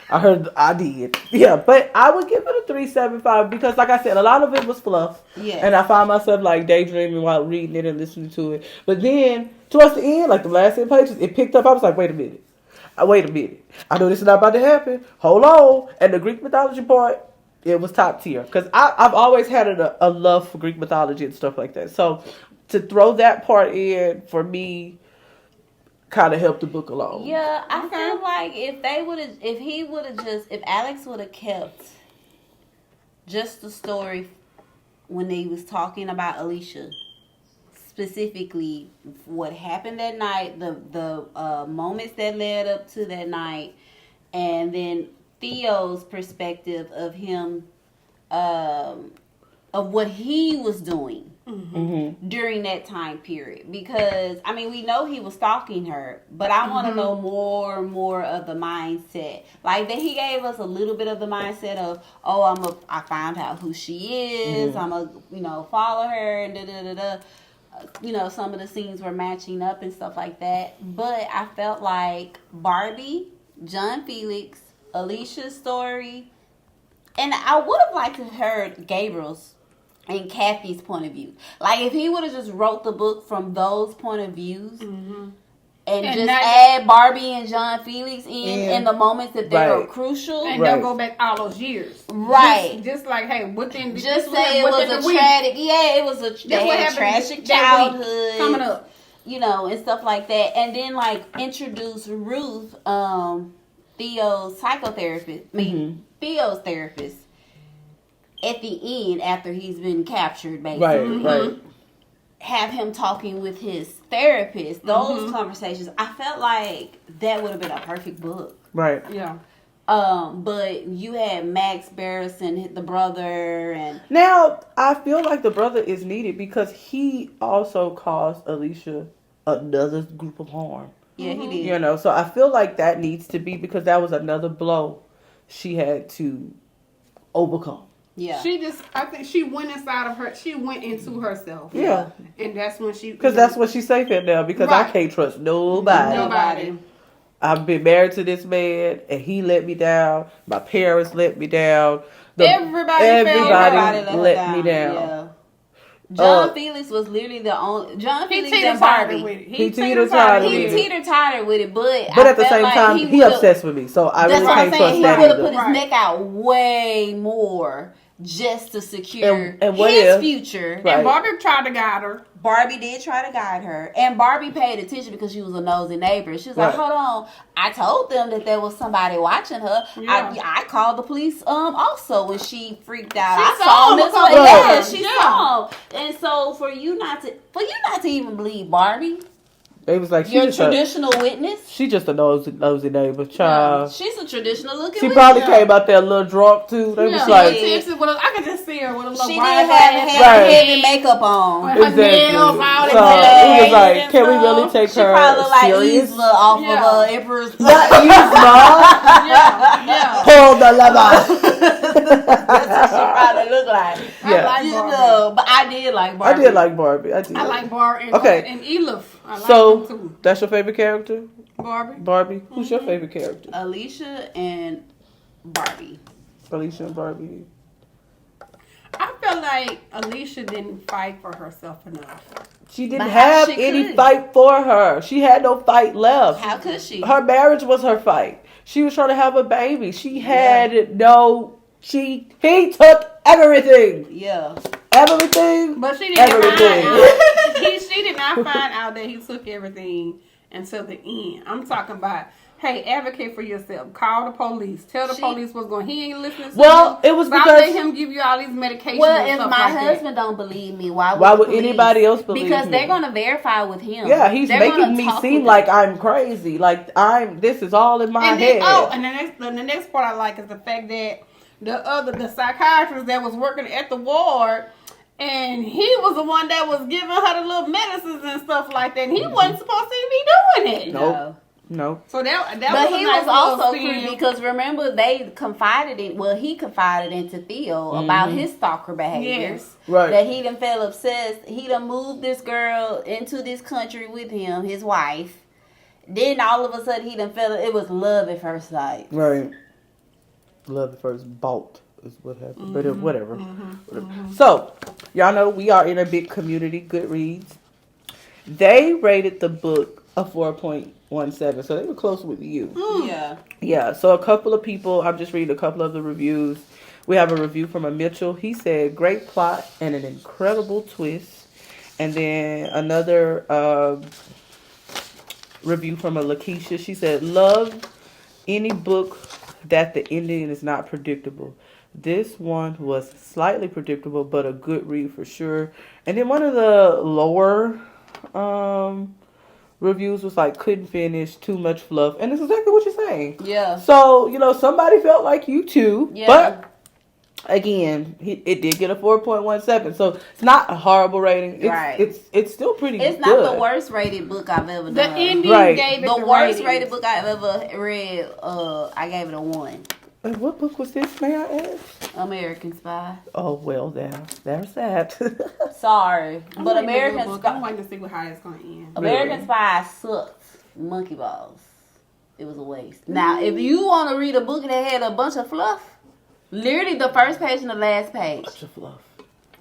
S2: I did. Yeah, but I would give it a 3.75 because, like I said, a lot of it was fluff.
S1: Yeah.
S2: And I found myself like daydreaming while reading it and listening to it. But then, towards the end, like the last 10 pages, it picked up. I was like, wait a minute. I know this is not about to happen. Hold on. And the Greek mythology part, it was top tier. Because I've always had a love for Greek mythology and stuff like that. So to throw that part in, for me, kind of helped the book along.
S1: Yeah, I feel like if Alex would have kept just the story when he was talking about Alicia, specifically what happened that night, the moments that led up to that night, and then Theo's perspective of him, of what he was doing during that time period. Because, I mean, we know he was stalking her, but I want to know more of the mindset. Like, that he gave us a little bit of the mindset of, I found out who she is, I'm going to, follow her, and da-da-da-da. Some of the scenes were matching up and stuff like that. But I felt like Barbie, John Felix, Alicia's story, and I would have liked to heard Gabriel's and Kathy's point of view. Like, if he would have just wrote the book from those point of views and just add Barbie and John Felix in the moments that they were crucial.
S3: And they'll go back all those years.
S1: Right.
S3: Just like, hey, within...
S1: Just say it was a tragic... Yeah, it was a tragic childhood.
S3: Coming up.
S1: And stuff like that. And then, like, introduce Ruth, Theo's psychotherapist. Theo's therapist. At the end, after he's been captured, basically.
S2: Right.
S1: Have him talking with his therapist. Those conversations, I felt like that would have been a perfect book.
S2: Right.
S3: Yeah.
S1: But you had Max Berenson, the brother, and
S2: now I feel like the brother is needed because he also caused Alicia another group of harm.
S1: Yeah, he did.
S2: So I feel like that needs to be, because that was another blow she had to overcome.
S1: Yeah.
S3: I think she went inside of her. She went into herself.
S2: Yeah.
S3: And that's when she.
S2: Because that's what she's safe at now. Because I
S3: Right.
S2: can't trust nobody.
S3: Nobody.
S2: I've been married to this man, and he let me down. My parents let me down.
S3: Everybody
S2: let me down.
S1: Yeah. John Felix was literally the only. John
S3: He
S1: Felix and Barbie.
S3: with it.
S2: He teeter-totted
S1: He
S2: with it.
S1: teeter-totted with it, but
S2: at the same time, he obsessed with me, so I
S1: That's
S2: really
S1: what I'm
S2: can't
S1: saying.
S2: trust
S1: He
S2: that
S1: would have
S2: either.
S1: put his neck out way more just to secure
S2: And what
S1: his
S2: if-
S1: future.
S2: Right.
S3: And Barbie tried to guide her.
S1: Barbie did try to guide her, and Barbie paid attention because she was a nosy neighbor. She was like,
S2: Right.
S1: "Hold on, I told them that there was somebody watching her.
S3: Yeah.
S1: I called the police also when she freaked out.
S3: She
S1: I
S3: saw
S1: saw
S3: him
S1: this
S3: a couple
S1: way. Yeah,
S3: times.
S1: she
S3: Yeah.
S1: saw him. And so for you not to even believe Barbie,
S2: It was like
S1: your traditional witness,
S2: she just a nosy neighbor child.
S1: she's a traditional looking.
S2: She
S1: witness.
S2: probably came out there a little drunk too. They was
S3: Yeah,
S2: like,
S3: I could just see her with a little
S1: She
S3: wide
S1: did have
S2: Right.
S1: heavy makeup on.
S3: Her nails all
S2: So
S3: that
S2: he was like,
S3: and
S2: "Can we
S3: stuff.
S2: really take
S1: She
S2: her
S1: probably looked like
S2: serious?"
S1: Isla off
S3: Yeah.
S1: of Emperor's.
S2: Not Yzma.
S3: Yeah.
S2: Pull the lever.
S1: That's what she probably looked like.
S2: Yeah.
S3: I like
S1: You
S3: Barbie.
S1: know, but I did like
S2: I
S1: Barbie.
S2: did like Barbie. I did.
S3: I like Barbie and,
S2: Okay.
S3: and Elif. I like
S2: So
S3: them too.
S2: that's your favorite character,
S3: Barbie.
S2: Barbie. Who's your favorite character?
S1: Alicia and Barbie.
S2: Alicia and Barbie.
S3: I feel like Alicia didn't fight for herself enough.
S2: She didn't
S1: But how
S2: have
S1: she
S2: any
S1: could?
S2: fight for her. She had no fight left.
S1: How could she?
S2: Her marriage was her fight. She was trying to have a baby. She had no. He took everything.
S1: Yeah.
S2: Everything.
S3: But she didn't
S2: Everything.
S3: find out. She did not find out that he took everything until the end. I'm talking about, hey, advocate for yourself. Call the police. Tell the police what's going on. He ain't listening to
S2: Well,
S3: you.
S2: it was
S3: Stop
S2: because-
S3: letting him give you all these medications
S1: Well,
S3: and
S1: if
S3: stuff
S1: my
S3: like
S1: husband don't believe me, why
S2: Why
S1: the
S2: would
S1: police?
S2: anybody else believe
S1: Because
S2: me?
S1: they're gonna verify with him.
S2: Yeah, he's
S1: They're
S2: making
S1: gonna
S2: me
S1: talk
S2: seem
S1: with
S2: like
S1: him.
S2: I'm crazy. Like this is all in my
S3: And
S2: head.
S3: then, the next part I like is the fact that the psychiatrist that was working at the ward, and he was the one that was giving her the little medicines and stuff like that. And he wasn't supposed to be doing it.
S2: Nope. No.
S3: So that
S1: But
S3: was
S1: he
S3: a nice
S1: was also
S3: little
S1: creepy
S3: spin.
S1: because remember he confided into Theo about his stalker behaviors.
S3: Yes.
S2: Right.
S1: That he done fell obsessed. He done moved this girl into this country with him, his wife. Then all of a sudden he done it was love at first sight.
S2: Right. Love at first bolt is what happened. But whatever. So, y'all know we are in a big community, Goodreads. They rated the book a 4.17, so they were close with you.
S1: Yeah.
S2: Yeah, so a couple of people, I'm just reading a couple of the reviews. We have a review from a Mitchell. He said, great plot and an incredible twist. And then another review from a Lakeisha. She said, love any book that the ending is not predictable. This one was slightly predictable, but a good read for sure. And then one of the lower reviews was like, couldn't finish, too much fluff. And it's exactly what you're saying.
S1: Yeah.
S2: So, somebody felt like you too.
S1: Yeah.
S2: But again, it did get a 4.17. So it's not a horrible rating.
S1: Right.
S2: It's still pretty good.
S1: It's not the worst rated book I've ever done.
S3: The ending
S2: Right.
S3: gave it
S1: The worst
S3: ratings.
S1: rated book I've ever read, I gave it a 1.
S2: And what book was this, may I ask?
S1: American Spy.
S2: Oh, well, there's that.
S1: Sorry.
S3: I'm
S1: But
S3: waiting to
S1: American
S3: read the book.
S1: Spy.
S3: I'm waiting to see how it's going to end.
S1: American Spy sucked. Monkey balls. It was a waste. Now, if you want to read a book that had a bunch of fluff, literally the first page and the last page.
S2: Bunch of fluff.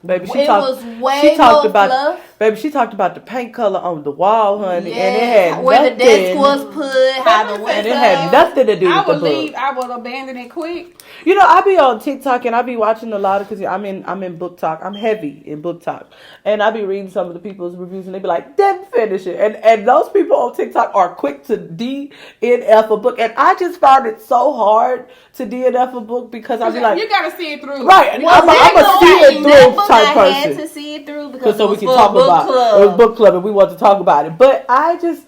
S2: Baby,
S1: It was way more fluff.
S2: Baby, she talked about the paint color on the wall, honey,
S1: Yes,
S2: and it had
S1: where
S2: nothing,
S1: the desk was put, how the
S2: and it had nothing to do
S3: I
S2: with the
S3: would
S2: book.
S3: leave. I would abandon it quick.
S2: I be on TikTok and I be watching a lot of, because I'm in book talk. I'm heavy in book talk, and I be reading some of the people's reviews, and they be like, "Didn't finish it," and those people on TikTok are quick to DNF a book, and I just found it so hard to DNF a book because I be like,
S3: you got to see it through.
S2: right,
S1: Well,
S2: I'm a see it
S1: that
S2: through
S1: book
S2: type
S1: I
S2: person.
S1: had to see it through because
S2: So
S1: it
S2: we
S1: was
S2: can
S1: for
S2: talk
S1: a book
S2: about
S1: club.
S2: it was book club and we want to talk about it. But I just,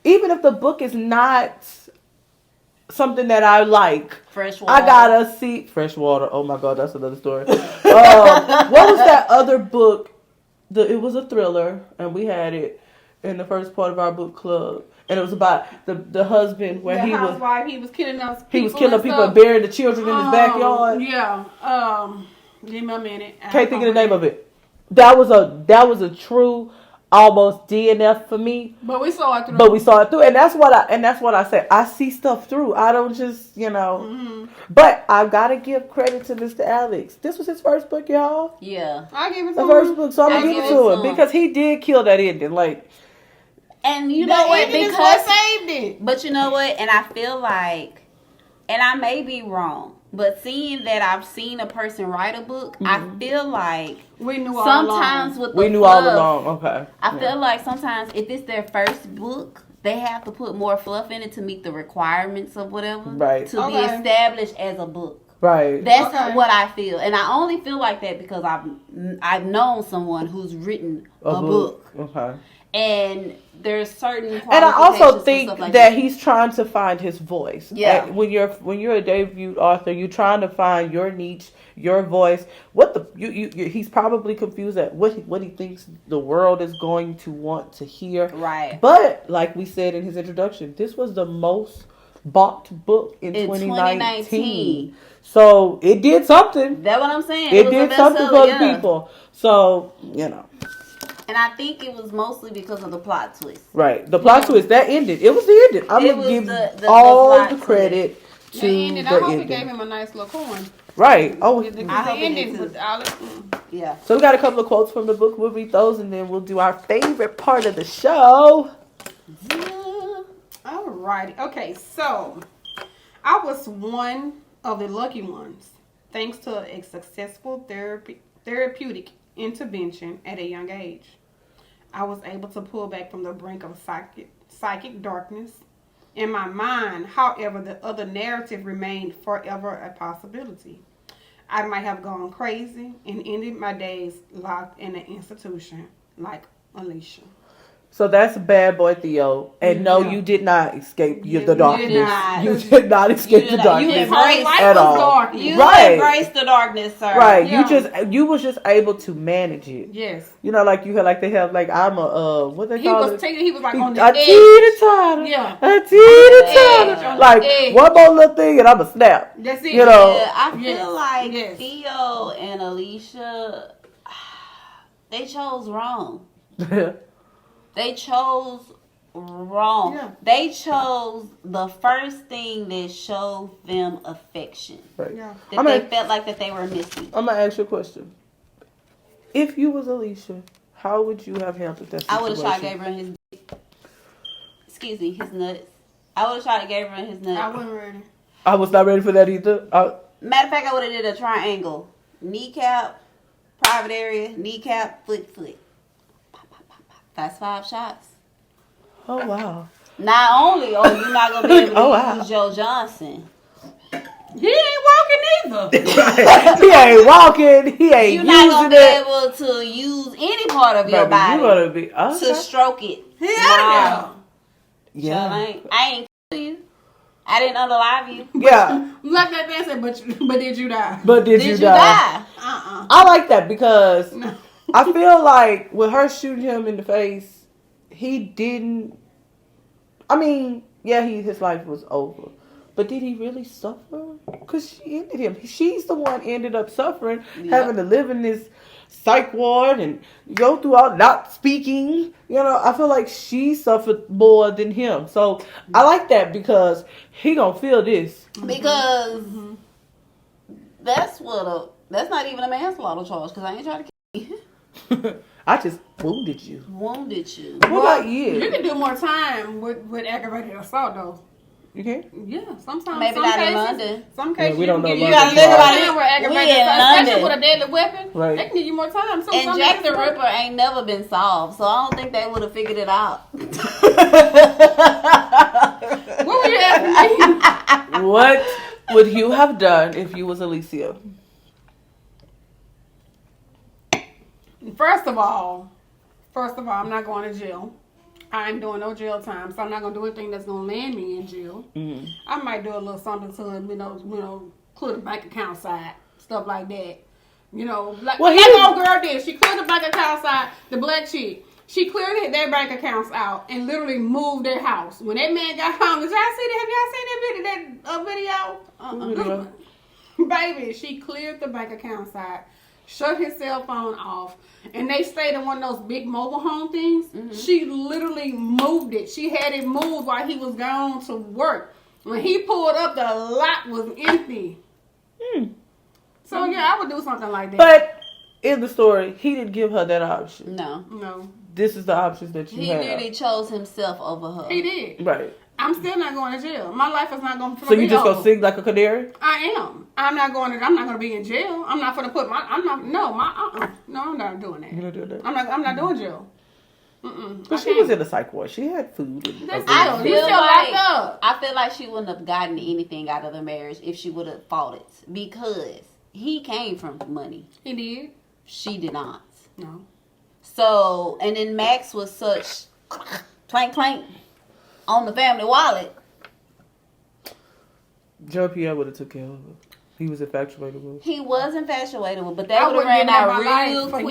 S2: even if the book is not something that I like,
S1: Fresh water.
S2: I gotta see fresh water. Oh my god, that's another story. What was that other book? It was a thriller, and we had it in the first part of our book club, and it was about the husband where
S3: The
S2: he
S3: housewife, he was killing us.
S2: was killing people and burying the children in his backyard.
S3: Yeah. Give me a minute.
S2: Can't think of the name of it. That was a true almost DNF for me.
S3: But we saw it through.
S2: And that's what I said. I see stuff through. I don't just,
S3: Mm-hmm.
S2: But I've got to give credit to Mr. Alex. This was his first book, y'all.
S1: Yeah.
S3: I give it to
S2: The
S3: him.
S2: first book, so I'm gonna give it to him because he did kill that ending. Like,
S1: and you know what?
S3: Because
S1: Because
S3: saved it.
S1: But you know what? And I feel like, and I may be wrong, but seeing that I've seen a person write a book, I feel like
S3: We knew all
S1: sometimes
S3: along.
S1: with the
S2: all
S1: fluff,
S2: along. Okay.
S1: I feel like sometimes if it's their first book, they have to put more fluff in it to meet the requirements of whatever.
S2: Right.
S1: To be established as a book.
S2: Right.
S1: That's what I feel. And I only feel like that because I've known someone who's written a book.
S2: Okay.
S1: And there's certain
S2: and I also
S1: qualifications
S2: think
S1: and stuff like
S2: that he's trying to find his voice.
S1: Yeah.
S2: And when you're a debut author, you're trying to find your niche, your voice. He's probably confused at what he thinks the world is going to want to hear.
S1: Right.
S2: But like we said in his introduction, this was the most bought book in 2019. So it did something.
S1: That's what I'm saying.
S2: It did something for the people. So,
S1: And I think it was mostly because of the plot twist.
S2: Right. The plot twist, that ended. It was the ending. I'm going to give all the credit to the ending.
S3: I hope it gave him a nice little coin.
S2: Right. Oh,
S3: The ending was
S1: yeah.
S2: So we got a couple of quotes from the book. We'll read those and then we'll do our favorite part of the show.
S3: Yeah. Alrighty. Okay, so I was one of the lucky ones, thanks to a successful therapeutic intervention at a young age. I was able to pull back from the brink of psychic darkness. In my mind, however, the other narrative remained forever a possibility. I might have gone crazy and ended my days locked in an institution like Alicia.
S2: So that's Bad Boy Theo. And no, you did not escape the darkness.
S1: You
S2: did not escape the darkness at all.
S1: You embraced the darkness, sir.
S2: Right. Yeah. You was just able to manage it.
S3: Yes.
S2: Like you had they have I'm a what they call it?
S3: He was like on the
S2: edge.
S3: Yeah.
S2: A teeter-totter. Like one more little thing and I'm a snap.
S3: That's it.
S1: Yeah, I feel like Theo and Alicia, they chose wrong. They chose wrong. Yeah. They chose the first thing that showed them affection.
S2: Right.
S3: Yeah.
S1: That they felt like that they were missing.
S2: I'm going to ask you a question. If you was Alicia, how would you have handled that situation?
S1: I would have shot Gabriel in his his nuts. I would have shot Gabriel in his nuts.
S3: I wasn't ready.
S2: I was not ready for that either.
S1: Matter of fact, I would have did a triangle. Kneecap, private area, kneecap, foot. That's 5 shots.
S2: Oh, wow.
S1: Not only you're not going to be able to use Joe Johnson.
S3: He ain't walking either.
S2: He ain't walking. He ain't using it.
S1: You're not going to be able to use any part of your body to stroke it.
S3: Yeah.
S2: Yeah.
S1: I ain't kill you. I didn't unalive you.
S2: Yeah.
S3: Like that man said, but did you die?
S2: But did you die? I like that because I feel like with her shooting him in the face, he didn't. I mean, his life was over. But did he really suffer? Because she ended him. She's the one ended up suffering, having to live in this psych ward and go through all not speaking. I feel like she suffered more than him. So I like that because he gonna feel this.
S1: Because that's not even a manslaughter charge. Because I ain't trying to kill you.
S2: I just wounded you.
S1: What
S2: about you?
S3: You can do more time with aggravated assault though.
S2: You can?
S3: Yeah, sometimes.
S1: Maybe not in London.
S3: Some cases
S2: we don't know.
S1: You gotta think about it.
S3: We in London with a deadly weapon.
S2: Right.
S3: They can give you more time. So
S1: and Jack the Ripper ain't never been solved, so I don't think they would have figured it out.
S3: What were you asking me?
S2: What would you have done if you was Alicia?
S3: First of all, I'm not going to jail. I ain't doing no jail time, so I'm not gonna do anything that's gonna land me in jail. Mm-hmm. I might do a little something to clear the bank account side, stuff like that. Like old girl did. She cleared the bank account side. The black chick, she cleared their bank accounts out and literally moved their house. When that man got home, did y'all see that? Have y'all seen that video? Baby, she cleared the bank account side, shut his cell phone off, and they stayed in one of those big mobile home things. Mm-hmm. She literally moved it. She had it moved while he was gone to work. When he pulled up, the lot was empty. So, yeah, I would do something like that.
S2: But in the story, he didn't give her that option.
S3: No.
S2: This is the options that you have.
S1: He literally chose himself over her.
S3: He did.
S2: Right.
S3: I'm still not going to jail. My life is not going to.
S2: So you just gonna sing like a canary?
S3: I am. I'm not going to be in jail. I'm not going to put my. I'm not. No, no, I'm not doing that.
S2: You don't do that.
S3: I'm not doing jail.
S2: But she was in a psych ward. She had food.
S1: I feel like she wouldn't have gotten anything out of the marriage if she would have fought it, because he came from money.
S3: He did.
S1: She did not.
S3: No.
S1: So, and then Max was such clank clank on the family wallet.
S2: Joe Pierre would have took care of her. He was infatuated with her.
S1: He was infatuated with her, but that would have ran out real quick.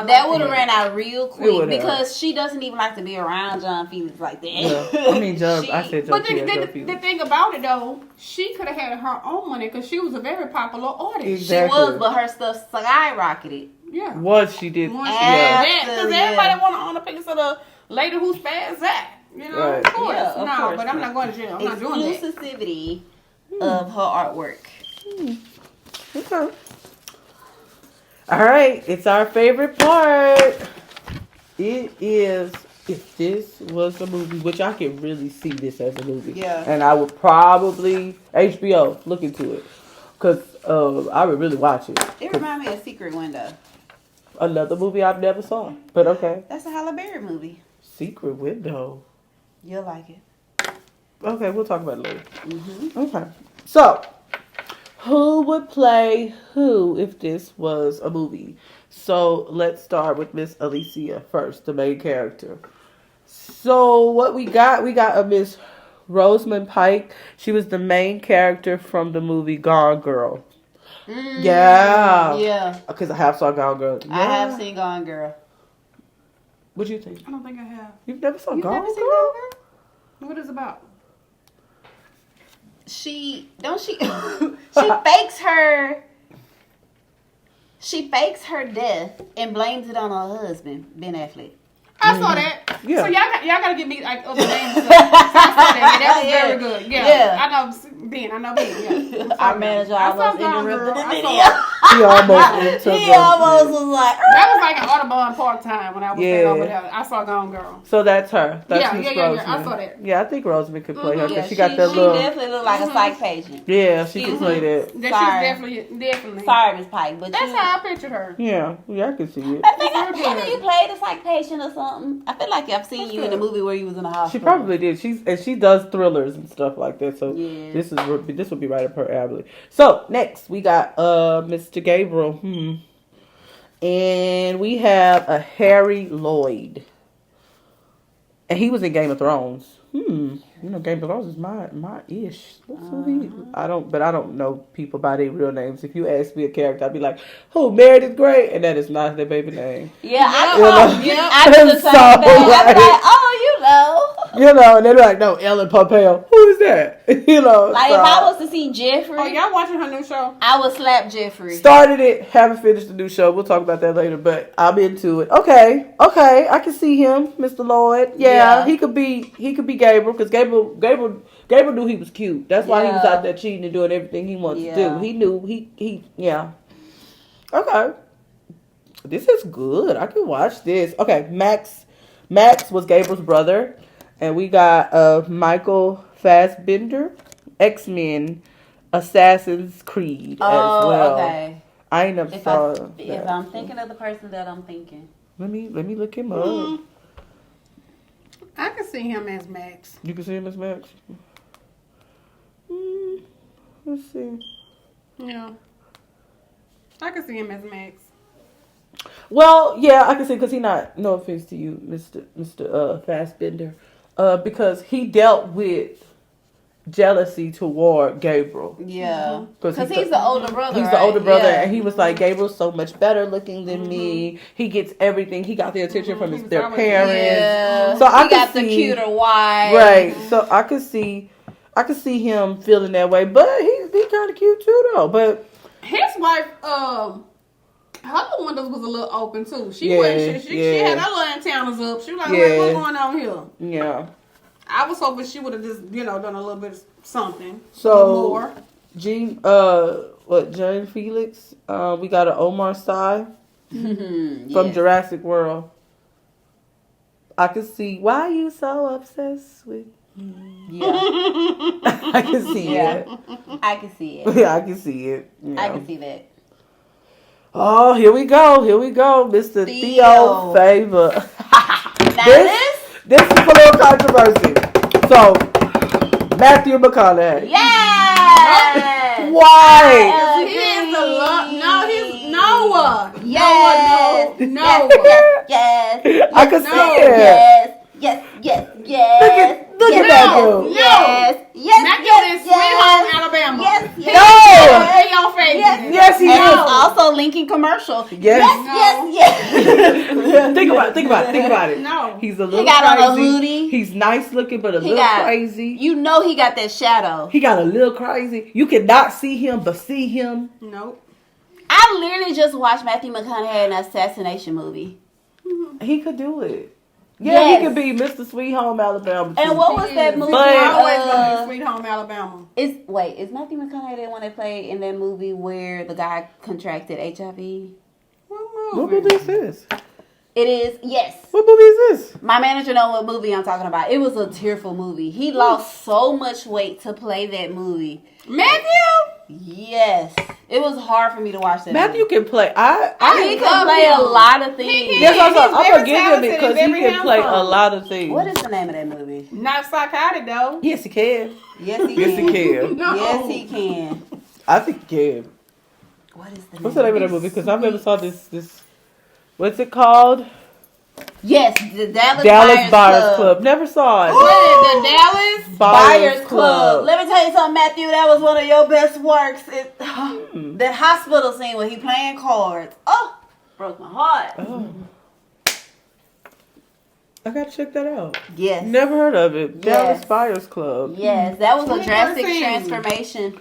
S1: That would have ran out real quick because she doesn't even like to be around John Felix like that.
S2: Yeah. I mean, I said Joe Pierre.
S3: But the thing about it though, she could have had her own money because she was a very popular artist.
S2: Exactly.
S1: She was, but her stuff skyrocketed.
S2: Yeah. Once she did.
S3: Because everybody want to own a piece of the lady who spares that. You know,
S2: right.
S3: of course. But I'm not going to jail. I'm not doing that.
S1: Exclusivity of her artwork.
S2: Okay. All right. It's our favorite part. It is if this was a movie, which I can really see this as a movie.
S1: Yeah.
S2: And I would probably HBO look into it because I would really watch it.
S1: It reminds me of Secret Window.
S2: Another movie I've never saw, but okay.
S1: That's a Halle Berry movie.
S2: Secret Window.
S1: You'll like it.
S2: Okay, we'll talk about it later.
S1: Mm-hmm.
S2: Okay. So, who would play who if this was a movie? So, let's start with Miss Alicia first, the main character. So, what we got a Miss Rosamund Pike. She was the main character from the movie Gone Girl. Yeah. Because I have saw Gone Girl. Yeah.
S1: I have seen Gone Girl.
S2: What do you think?
S3: I don't think I have.
S2: You've never seen Gone Girl?
S3: What is it about?
S1: She fakes her death and blames it on her husband, Ben Affleck.
S3: I saw that.
S2: Yeah.
S3: So y'all gotta give me like other names. I saw that. That was very good. Yeah. I know Ben. Yeah.
S1: Our manager almost interrupted the video.
S2: He almost
S1: was like.
S3: That was like an Audubon part time when I was there over there. I saw Gone Girl.
S2: So that's her. That's Miss Rosamund.
S3: I saw that.
S2: Yeah, I think Rosamund could play her because she
S1: got
S2: that little.
S1: She definitely looked like a psych patient.
S2: Yeah, she could play that.
S3: She's definitely.
S1: Sorry, Miss Pike, but
S3: that's how I pictured her.
S2: Yeah, I can see it.
S1: I think you played a psych patient or something. I feel like I've seen you in the movie where you was in the hospital.
S2: She probably did. She does thrillers and stuff like that. So this would be right up her alley. So next we got Mr. Gabriel. And we have a Harry Lloyd. And he was in Game of Thrones. You know, Game of Thrones is my ish. I don't know people by their real names. If you ask me a character, I'd be like, "Who? Meredith Grey?" And that is not their baby name.
S1: Yeah, I do the same thing.
S2: Like,
S1: I'm like, oh, you know.
S2: You know, and they're like, "No, Ellen Pompeo. Who is that?" You know,
S1: like if I was to see Jeffrey.
S3: Oh, y'all watching her new show?
S1: I would slap Jeffrey.
S2: Started it, haven't finished the new show. We'll talk about that later, but I'm into it. Okay, I can see him, Mr. Lloyd. Yeah. he could be Gabriel because Gabriel knew he was cute. That's why he was out there cheating and doing everything he wanted to do. He knew he. Okay, this is good. I can watch this. Okay, Max was Gabriel's brother, and we got Michael Fassbender, X-Men, Assassin's Creed as well.
S1: Okay.
S2: I ain't never saw that.
S1: If I'm thinking of the person that I'm thinking.
S2: Let me look him up.
S3: I can see him as Max.
S2: You can see him as Max? Let's see.
S3: Yeah. I can see him as Max.
S2: Well, yeah, I can see because he not. No offense to you, Mr. Fassbender, because he dealt with jealousy toward Gabriel.
S1: Yeah, because he's the older brother.
S2: He's the older brother, and he was like, Gabriel's so much better looking than me. He gets everything. He got the attention from their parents.
S1: Yeah.
S2: So I
S1: got the cuter wife.
S2: Right. So I could see him feeling that way, but he kind kind of cute too, though. But
S3: his wife, her little windows was a little open too. She
S2: Yeah,
S3: wasn't. She had her little antennas up. She was like, "Wait, what's going on here?"
S2: Yeah.
S3: I was hoping she would have just, done a little bit of something.
S2: So,
S3: a little more.
S2: Jane Felix? We got an Omar Sy from Jurassic World. I can see why you so obsessed with.
S1: Yeah.
S2: I can see it.
S1: I can see it.
S2: Yeah, I can see it. Yeah.
S1: I can see that.
S2: Oh, here we go, Mr. Theo Faber.
S1: This
S2: is a little controversy. So, Matthew McConaughey.
S1: Yes.
S2: Why?
S3: He is the love. No, he's Noah.
S1: Yes.
S3: Noah.
S1: Yes.
S2: I can see it.
S1: Yes.
S2: Look at that dude.
S1: Yes.
S3: Matthew is Sweet Home Alabama.
S1: Yes.
S3: Theo Faber.
S2: Yes, he
S1: And
S2: is.
S1: it's also Lincoln commercial.
S2: Yes.
S1: Yes.
S2: Think about it.
S3: No.
S2: He's a little
S1: He got
S2: crazy.
S1: on a hoodie.
S2: He's nice looking, but a little crazy.
S1: You know he got that shadow.
S2: He got a little crazy. You cannot see him, but see him.
S3: Nope.
S1: I literally just watched Matthew McConaughey in an assassination movie.
S2: He could do it. Yeah,
S1: Yes.
S2: he could be Mr. Sweet Home Alabama. Too.
S1: And what was that movie?
S3: Always gonna be Sweet Home Alabama.
S1: Is Matthew McConaughey the one that played in that movie where the guy contracted HIV?
S2: What movie is this?
S1: It is, yes.
S2: What movie is this?
S1: My manager know what movie I'm talking about. It was a tearful movie. He lost so much weight to play that movie.
S3: Matthew?
S1: Yes. It was hard for me to watch that
S2: Matthew
S1: movie.
S2: can play.
S1: He can play a lot of things.
S2: Yes, I'm
S3: he's
S2: gonna
S3: very
S2: give him
S3: talented
S2: it because
S3: and
S2: he
S3: very
S2: can play a
S3: handsome.
S2: lot of things.
S1: What is the name of that movie?
S3: Not psychotic though.
S2: Yes, he can.
S1: Yes, he
S2: Yes,
S1: can.
S2: he can.
S3: No.
S1: Yes, he can.
S2: I think he can.
S1: What is the name?
S2: What's the name of that movie? Because I never saw this. What's it called?
S1: Yes, the Dallas
S2: Buyers
S1: Buyers
S2: Club. Never saw it.
S3: The Dallas?
S1: Buyers Club. Let me tell you something, Matthew. That was one of your best works. That hospital scene where he playing cards. Oh, broke my heart.
S2: Oh. I gotta check that out.
S1: Yes.
S2: Never heard of it.
S1: Yes.
S2: Dallas Buyers Club.
S1: Yes, that was a drastic
S3: 20%.
S1: transformation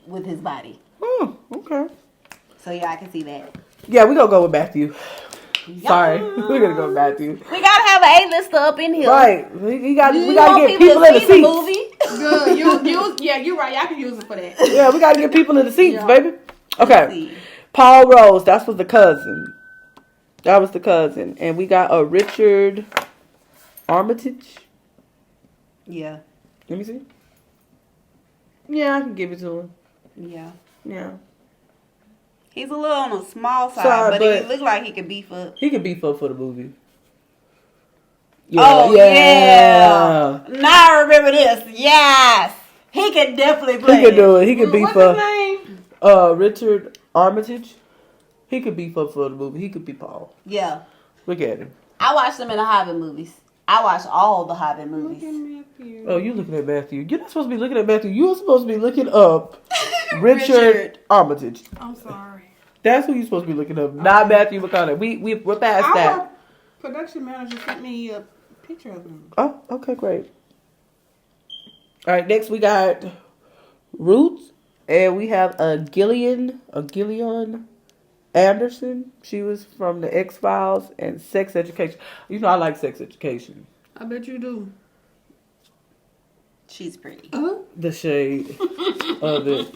S1: with his body.
S2: Oh, okay.
S1: So yeah, I can see that.
S2: Yeah, we gonna go with Matthew.
S1: Yeah.
S2: Sorry, we're gonna go with Matthew.
S1: We gotta have an A-lister up in here.
S2: Right, we gotta
S1: You
S2: get
S1: want
S2: people in the
S1: to see
S2: seats.
S1: movie?
S3: Good. You're right. Y'all can use it for that.
S2: Yeah, we gotta get people in the seats,
S3: Yeah.
S2: baby. Okay, Paul Rose. That was the cousin. And we got a Richard Armitage.
S1: Yeah.
S2: Let me see. Yeah, I can give it to him.
S1: Yeah.
S2: Yeah,
S1: He's a little on the small side,
S2: Sorry,
S1: but
S2: but-
S1: he look like he could beef up.
S2: he could beef up for the movie.
S1: Oh, yeah. Now I remember this. Yes. He could definitely play.
S2: He could do it. He could beef
S3: What's his
S2: up.
S3: name?
S2: Richard Armitage. He could beef up for the movie. He could be Paul.
S1: Yeah.
S2: Look at him.
S1: I watched him in the Hobbit movies. I watched all the Hobbit movies.
S2: Oh, you looking at Matthew. You're not supposed to be looking at Matthew. You're supposed to be looking up Richard Armitage.
S3: I'm sorry.
S2: That's who you're supposed to be looking up. Not Matthew McConaughey. We're past that.
S3: Our production manager sent me a picture of him.
S2: Oh, okay, great. All right, next we got Ruth, and we have a Gillian Anderson. She was from the X-Files and Sex Education. You know I like Sex Education.
S3: I bet you do.
S1: She's pretty.
S2: The shade of it.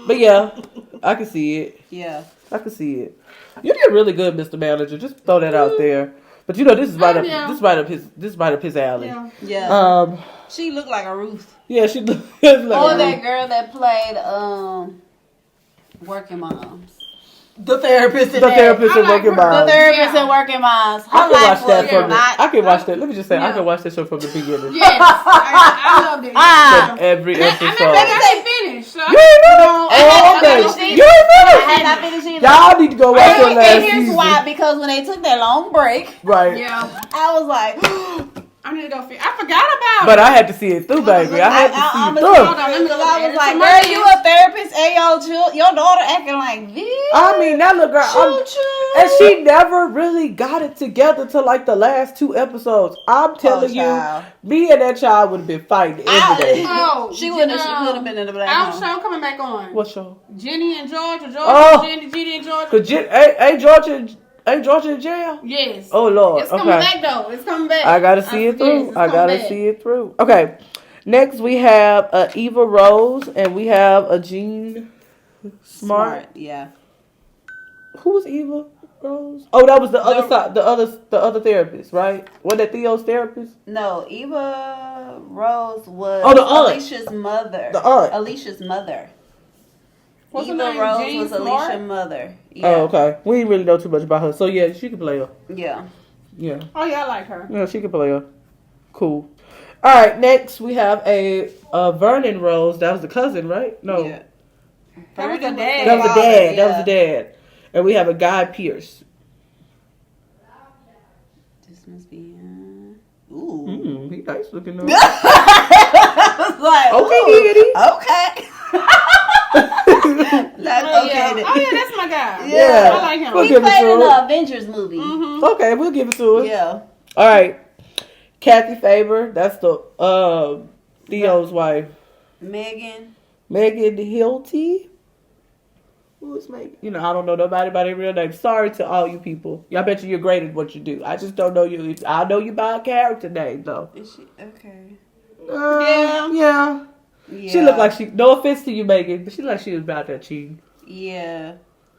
S2: But yeah, I can see it.
S1: Yeah.
S2: I can see it. You did really good, Mr. Manager. Just throw that out there. But you know this is right up his alley.
S3: Yeah.
S1: Yeah. She looked like a Ruth.
S2: Yeah, she looks like
S1: Or
S2: a
S1: that
S2: Ruth.
S1: girl that played Working Moms. The therapist in
S2: The
S1: that.
S2: therapist in
S3: I like
S2: Working
S3: her.
S1: The
S2: Moms.
S1: therapist in Working Moms. Her
S2: I can
S1: life
S2: watch that
S1: was
S2: from the.
S1: not.
S2: I can watch that. Let me just say, I
S3: Yeah.
S2: can watch that show from the beginning.
S3: Yes. I loved it.
S1: Ah.
S2: Every
S3: I
S2: episode.
S3: never got finished. So
S2: You ain't finished?
S1: I
S2: Oh,
S1: had
S2: okay.
S1: not finished
S2: You ain't
S1: I
S2: finished?
S1: had not finished either.
S2: Y'all need to go watch that last
S1: And here's
S2: season.
S1: why, because when they took that long break,
S2: Right.
S3: Yeah.
S1: I was like,
S3: I I need to go. I forgot about
S2: But
S3: it.
S2: I had to see it through, baby. I had to see it through.
S3: Hold on, let me look
S1: I
S3: at
S1: was
S3: it.
S1: like,
S3: Somebody
S1: girl, you a therapist and your daughter acting like this.
S2: I mean, that little girl, and she never really got it together till like the last 2 episodes. I'm telling you,
S1: child.
S2: me and that child would have been fighting every day.
S3: Oh,
S1: She would have been in the black
S3: Our
S1: hole.
S3: show coming back on.
S2: What show?
S3: Jenny and George, or George
S2: Oh.
S3: and Jenny and George.
S2: Cause ain't Georgia in jail?
S3: Yes.
S2: Oh Lord.
S3: It's coming back though. It's coming back.
S2: I gotta see it through.
S3: Yes,
S2: I gotta see it through. Okay. Next we have Eva Rose and we have a Jean Smart.
S1: Yeah.
S2: Who was Eva Rose? Oh, that was the other side. The other therapist, right? Was that Theo's therapist?
S1: No, Eva Rose was
S2: the aunt.
S1: Alicia's mother.
S2: The aunt.
S1: Alicia's mother.
S3: What's her
S1: Eva
S3: name?
S1: Rose
S3: Jean
S1: was
S3: Smart?
S1: Alicia's mother. Yeah.
S2: Oh, okay. We didn't really know too much about her, so yeah, she can play her.
S1: Yeah.
S2: Yeah.
S3: Oh yeah, I like her.
S2: Yeah, she can play her. Cool. All right. Next we have a Vernon Rose. That was the cousin, right? No.
S1: Yeah.
S3: That was the dad.
S2: That was the dad.
S1: Yeah.
S2: That was the dad. And we have a Guy Pierce.
S1: This must be. Ooh.
S2: He nice looking though.
S1: I was like,
S2: Okay,
S1: okay. That's
S3: Oh
S1: okay.
S3: yeah. Oh yeah, that's my guy.
S1: Yeah.
S3: I like him.
S2: We'll
S1: He
S2: give it
S1: played
S2: to
S1: in
S2: her.
S1: the Avengers movie.
S3: Mm-hmm.
S2: Okay, we'll give it to her.
S1: Yeah.
S2: All right. Kathy Faber. That's the Theo's wife.
S1: Megan
S2: Hilty. Who is Megan? You know, I don't know nobody by their real name. Sorry to all you people. I bet you're great at what you do. I just don't know you. I know you by a character name though.
S1: Is she okay?
S2: Yeah.
S1: Yeah.
S2: She looked like she. No offense to you, Megan, but she looked like she was about that cheating.
S1: Yeah.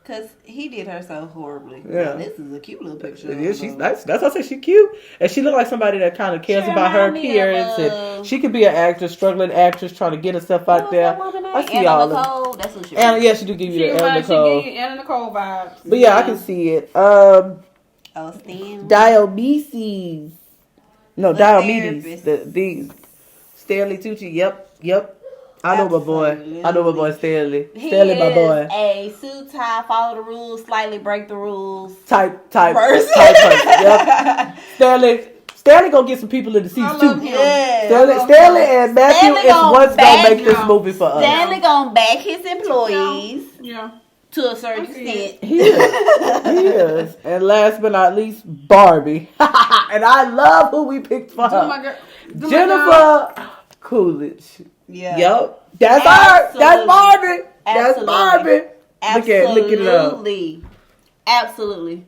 S1: Cause he did her so horribly.
S2: Yeah.
S1: Now, this is a cute little picture.
S2: Yeah, she's nice. That's why I say she's cute, and she looked like somebody that kind of cares
S1: She
S2: about her
S1: remind me of,
S2: appearance, and she could be an actress, struggling actress, trying to get herself out there. I see
S1: Anna
S2: all of them.
S1: Nicole. That's what she.
S2: And yeah, she do give you
S3: She
S2: the Anna
S3: gave
S2: Nicole.
S3: you Anna Nicole vibes.
S2: But yeah, I can see it.
S1: Oh, Stan.
S2: Diomedes. No,
S1: The
S2: Diomedes.
S1: therapist.
S2: The Stanley Tucci. Yep. I know my boy. I know my boy Stanley.
S1: He
S2: Stanley, my boy.
S1: is a suit tie, follow the rules, slightly break the rules.
S2: Type
S1: Person.
S2: person. Yep. Stanley gonna get some people in the seats
S3: I
S2: too.
S3: love him.
S1: Yeah.
S2: Stanley and Matthew
S1: Stanley
S2: is
S1: gonna
S2: what's gonna
S1: back
S2: make this
S3: him.
S2: movie for us.
S1: Stanley gonna back his employees
S3: Yeah.
S1: to a certain
S3: I see
S1: extent.
S2: He is. And last but not least, Barbie. And I love who we picked for
S3: Do my
S2: her.
S3: girl. Do my girl.
S2: Jennifer Coolidge.
S1: Yeah.
S2: Yep. That's her. That's Barbie. That's
S1: Absolutely.
S2: Barbie. Look it up.
S1: Absolutely.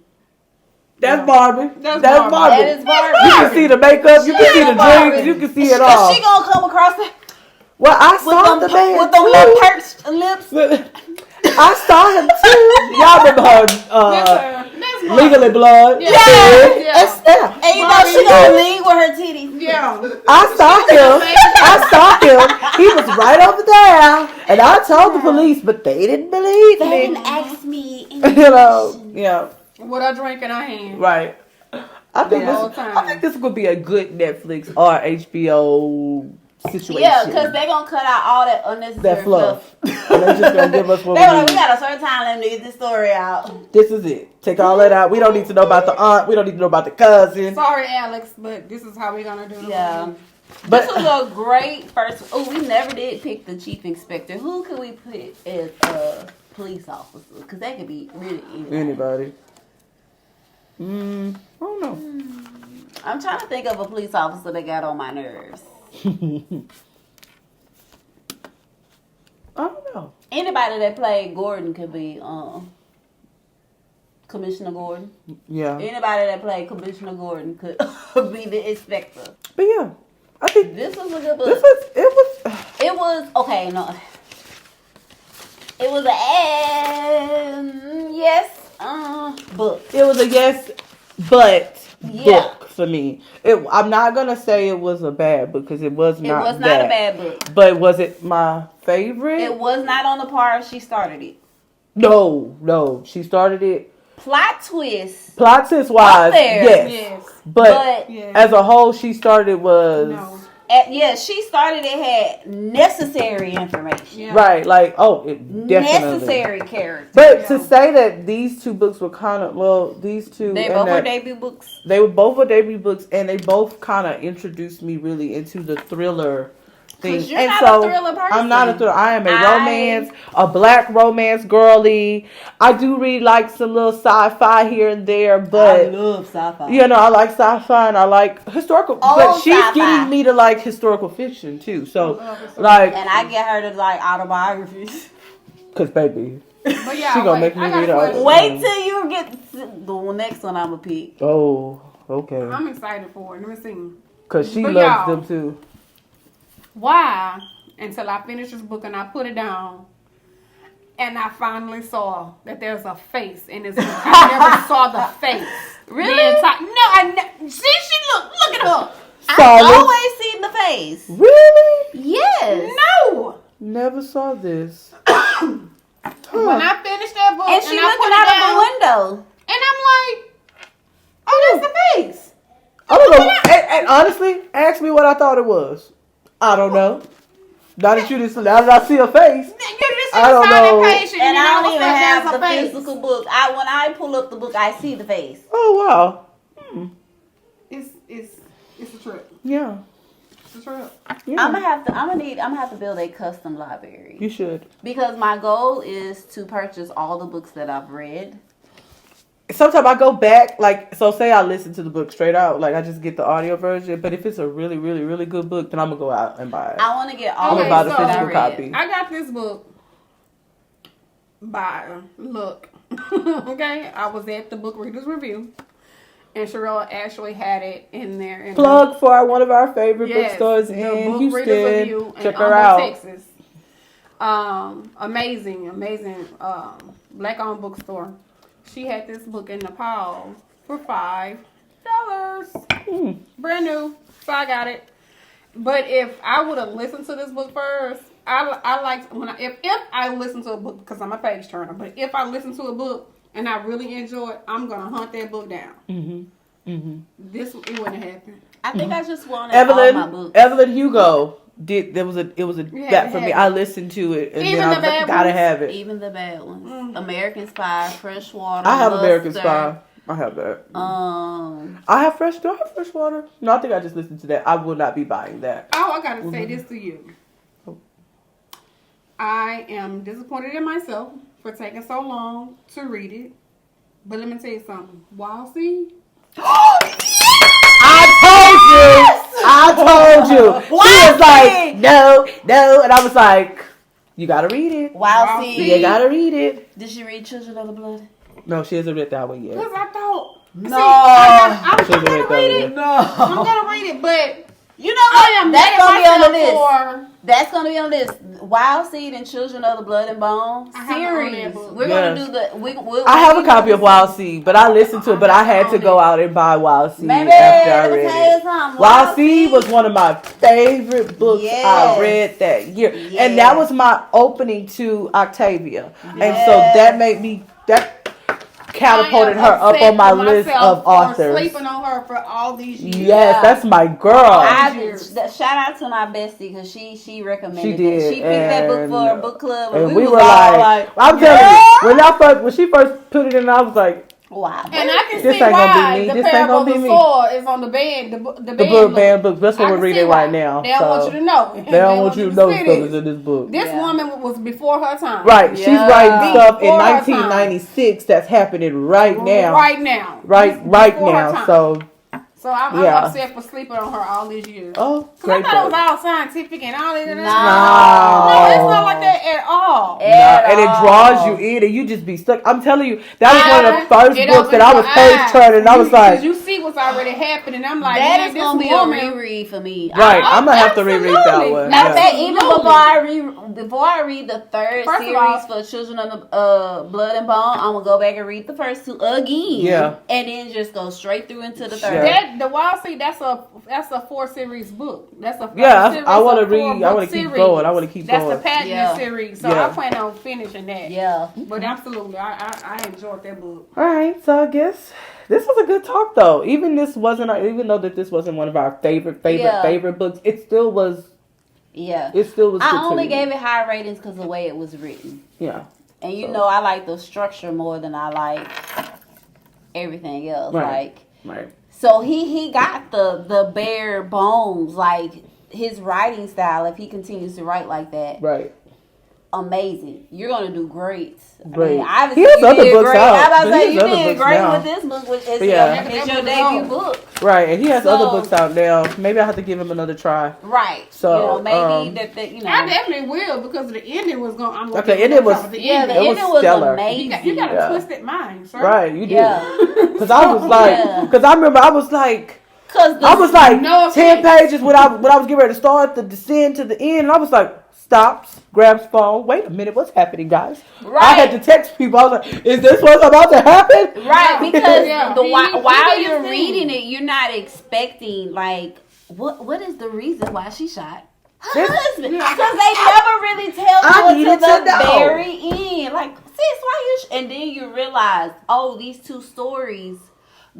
S2: That's Barbie.
S3: That's
S2: That's
S3: Barbie.
S2: Barbie.
S1: That is Barbie.
S2: You can see the makeup. You can see the
S1: Barbie.
S2: drinks. You can see it all.
S1: She gonna come across it
S2: Well, I saw the man
S1: with them
S2: too.
S1: little pursed lips.
S2: I saw him too. Y'all remember her
S3: That's Barbie.
S2: Legally Blood?
S3: Yeah.
S2: Yeah.
S3: Yeah.
S1: And you know she gonna lead with her titties.
S3: Yeah.
S2: I saw him. He was right over there. And I told the police, but they didn't believe
S1: They
S2: me.
S1: didn't ask me.
S2: You know, yeah,
S3: What I drink in our hand.
S2: right. I think
S3: The whole time.
S2: I think this would be a good Netflix or HBO situation.
S1: Yeah, because they're gonna cut out all that unnecessary
S2: that fluff. And they're just gonna give us what
S1: They were
S2: we
S1: like, we
S2: need.
S1: got a certain time limit to get this story out.
S2: This is it. Take all that out. We don't need to know about the aunt. We don't need to know about the cousin.
S3: Sorry, Alex, but this is how we're gonna do it.
S1: Yeah.
S2: But
S1: This was a great first. Oh, we never did pick the chief inspector. Who could we put as a police officer? Because that could be really
S2: anybody. I don't know.
S1: I'm trying to think of a police officer that got on my nerves.
S2: I don't know.
S1: Anybody that played Gordon could be Commissioner Gordon.
S2: Yeah.
S1: Anybody that played Commissioner Gordon could be the inspector.
S2: But yeah, I think
S1: This was a good book.
S2: it
S1: It was okay. No, it was book.
S2: was a yes, but
S1: Yeah.
S2: book for me. I'm not gonna say it was a bad book because it was not.
S1: It was not
S2: that.
S1: a bad book.
S2: But was it my favorite?
S1: It was not on the par she started it.
S2: No. She started it.
S1: Plot twist.
S2: Plot twist wise,
S1: Up there.
S2: yes.
S3: Yes.
S2: But
S3: Yeah.
S2: as a whole, she started was
S3: No.
S1: She started. It had necessary information.
S3: Yeah.
S2: Right, like, it definitely.
S1: Necessary character.
S2: But to say that these two books were kind of, these two.
S1: They both were debut books.
S2: They were both were debut books, and they both kind of introduced me really into the thriller thing.
S1: You're
S2: and
S1: not
S2: so
S1: a thriller person.
S2: I'm not a thriller. I am a romance, a black romance girly. I do read like some little sci-fi here and there, but
S1: I love sci-fi.
S2: you know, I like sci-fi and I like historical. But she's
S1: sci-fi.
S2: getting me to like historical fiction too. So like,
S1: and I get her to like autobiographies.
S2: Cause baby,
S3: But yeah,
S2: she gonna make me read all.
S1: Wait till you get the next one I'm gonna pick.
S2: Oh, okay.
S3: I'm excited for it. Let me see.
S2: Cause she
S3: But
S2: loves
S3: y'all,
S2: them too.
S3: Why? Until I finished this book and I put it down, and I finally saw that there's a face in this book. I never saw the face.
S1: Really?
S3: See, look at her.
S1: I always seen the face.
S2: Really?
S1: Yes.
S3: No.
S2: Never saw this.
S3: When I finished that book,
S1: And she
S3: I
S1: looking
S3: put it
S1: out
S3: down,
S1: of the window.
S3: and I'm like, oh, that's the face.
S2: I don't know. And honestly, ask me what I thought it was. I don't know. Now that I see a face. I don't know.
S1: And I don't even have the physical book. When I pull up the book, I see the face.
S2: Oh wow.
S3: It's a trip.
S2: Yeah.
S3: It's a trip.
S2: Yeah.
S1: I'm gonna have to build a custom library.
S2: You should.
S1: Because my goal is to purchase all the books that I've read.
S2: Sometimes I go back, like, so say I listen to the book straight out, like I just get the audio version, but if it's a really, really, really good book, then I'm gonna go out and buy it.
S1: I want to get all
S2: I'm
S1: the
S2: gonna buy the
S1: books that I
S2: physical
S1: read.
S2: copy.
S3: I got this book by Look. Okay, I was at the Book Readers Review, and Sherelle actually had it in there.
S2: Plug for one of our favorite bookstores
S3: the
S2: in
S3: Book Readers
S2: Houston.
S3: Review
S2: Check
S3: in
S2: her
S3: Humble,
S2: out.
S3: Texas. Amazing, black-owned bookstore. She had this book in Nepal for $5. Brand new, so I got it. But if I would have listened to this book first, I like if I listen to a book, because I'm a page turner. But if I listen to a book and I really enjoy it, I'm gonna hunt that book down. This it wouldn't happen.
S1: I think I just wanted all my books.
S2: Evelyn Hugo did. It was a that for me.
S3: it.
S2: I listened to it and
S3: Even
S2: then I
S3: the
S2: was like,
S3: bad
S2: gotta
S3: ones?
S2: have it.
S1: Even the bad ones. American Spy, Freshwater.
S2: I have
S1: Buster.
S2: American Spy. I have that. I have Fresh. Do I have Freshwater? No, I think I just listened to that. I will not be buying that.
S3: Oh, I gotta say this to you. I am disappointed in myself for taking so long to read it. But let me tell you something. Wild Seed.
S2: I told you. She was like, no. And I was like, you gotta read it.
S1: Wild Seed.
S2: You gotta read it.
S1: Did she read Children of the Blood?
S2: No, she hasn't read that one yet.
S3: Because I thought.
S1: No.
S3: See, I'm
S2: She hasn't
S3: gonna
S2: read that
S3: read
S2: one
S3: it.
S2: yet.
S3: I'm gonna read it, but
S1: You know what?
S3: I am
S1: That's
S3: mad
S1: gonna be on the
S3: at myself
S1: list. That's gonna be on the list. Wild Seed and Children of the Blood and Bone
S3: I haven't owned
S1: series.
S3: that book.
S1: We're gonna do the. We'll
S2: I have a copy of Wild Seed, but I listened to it. But I had to go out and buy Wild Seed
S1: Maybe
S2: after I
S1: let me
S2: read
S1: tell you
S2: it.
S1: something.
S2: Wild Seed was one of my favorite books I
S1: Yes.
S2: read that year,
S1: Yes.
S2: and that was my opening to Octavia, and so
S1: Yes.
S2: that made me catapulted her up on my list of authors.
S3: Sleeping on her for all these years.
S2: Yes, that's my girl.
S1: Shout out to my bestie because she recommended
S2: She
S1: it.
S2: did,
S1: She picked that book
S2: and-
S1: for a book club,
S2: and
S1: and
S2: we
S1: was
S2: were
S1: all
S2: like, I'm telling you, when she first put it in, I was like,
S1: wow.
S3: And I can
S2: This
S3: see
S2: ain't gonna be
S3: why
S2: me.
S3: the
S2: This ain't
S3: Parable of
S2: gonna
S3: the
S2: be me.
S3: Sword is on the band. The
S2: the book band book. That's what
S3: I
S2: we're
S3: can see
S2: reading
S3: why.
S2: right now.
S3: They don't
S2: so
S3: want you to know.
S2: They don't want you to know
S3: see
S2: stuff
S3: this.
S2: is in this book.
S3: This
S1: Yeah.
S3: woman was before her time.
S2: Right, she's
S1: Yeah.
S2: writing stuff in
S3: Before her
S2: 1996 that's happening right now.
S3: Right now.
S2: Right
S3: Before her
S2: now.
S3: time.
S2: So
S3: I'm
S2: yeah.
S3: upset for sleeping on her all these years.
S2: oh,
S3: Because I
S2: great
S3: thought it was
S2: book.
S3: all scientific and all that.
S1: No.
S3: No, it's not like that at all.
S1: At
S2: And it
S1: all.
S2: draws you in, and you just be stuck. I'm telling you, that was one of the first
S3: It
S2: books that
S3: opens
S2: I was
S3: your
S2: page
S3: eyes.
S2: turning. I was like,
S3: Because you see what's already happening. I'm like,
S1: That
S3: man,
S1: is
S3: this
S1: gonna be
S3: woman.
S1: a reread for me.
S2: right, I'm gonna have to reread that
S3: absolutely.
S2: one.
S1: Matter
S2: Yeah.
S1: of fact, even
S3: Absolutely.
S1: before I read the third
S3: First of
S1: series
S3: all-
S1: for Children of the Blood and Bone, I'm gonna go back and read the first two again.
S2: Yeah.
S1: And then just go straight through into the third.
S2: Yeah.
S3: The Wild Seed, that's a 4-series book. That's a
S2: Yeah,
S3: series
S2: I want to
S3: of
S2: read.
S3: 4-book
S2: I want to keep
S3: series.
S2: going. I want to keep
S3: That's
S2: going.
S3: the pageant
S1: Yeah.
S3: series. So
S2: Yeah.
S3: I plan on finishing that.
S1: Yeah.
S3: But absolutely, I enjoyed that book.
S2: All right, so I guess This was a good talk, though. Even though that this wasn't one of our favorite books, it still was.
S1: Yeah.
S2: It still was.
S1: I only gave it high ratings because of the way it was written.
S2: Yeah.
S1: And I like the structure more than I like everything else.
S2: Right.
S1: So he got the bare bones, like his writing style. If he continues to write like that,
S2: right.
S1: Amazing. You're gonna do great.
S2: Great.
S1: I mean,
S2: he has other books
S1: great.
S2: out.
S1: I was about to say you
S2: other
S1: did
S2: books
S1: great
S2: now.
S1: with this book, which is
S3: it's
S1: your debut book.
S2: Right, and he has other books out now. Maybe I'll have to give him another try.
S1: Right.
S2: So
S1: maybe that
S3: I definitely will because the ending was going.
S2: The ending was
S1: ending was
S2: stellar.
S1: Amazing.
S3: You got a twisted mind, sir.
S2: Right, you did.
S1: Yeah.
S2: Because I was like, because I remember I was like. 10 pages when I was getting ready to start the descend to the end, and I was like, stops, grabs phone. Wait a minute, what's happening, guys?
S1: Right.
S2: I had to text people. I was like, is this what's about to happen?
S1: Right, because while you're reading it, you're not expecting like what is the reason why she shot her husband? Because they never really tell you until the very end. Like, sis, why you? And then you realize, oh, these two stories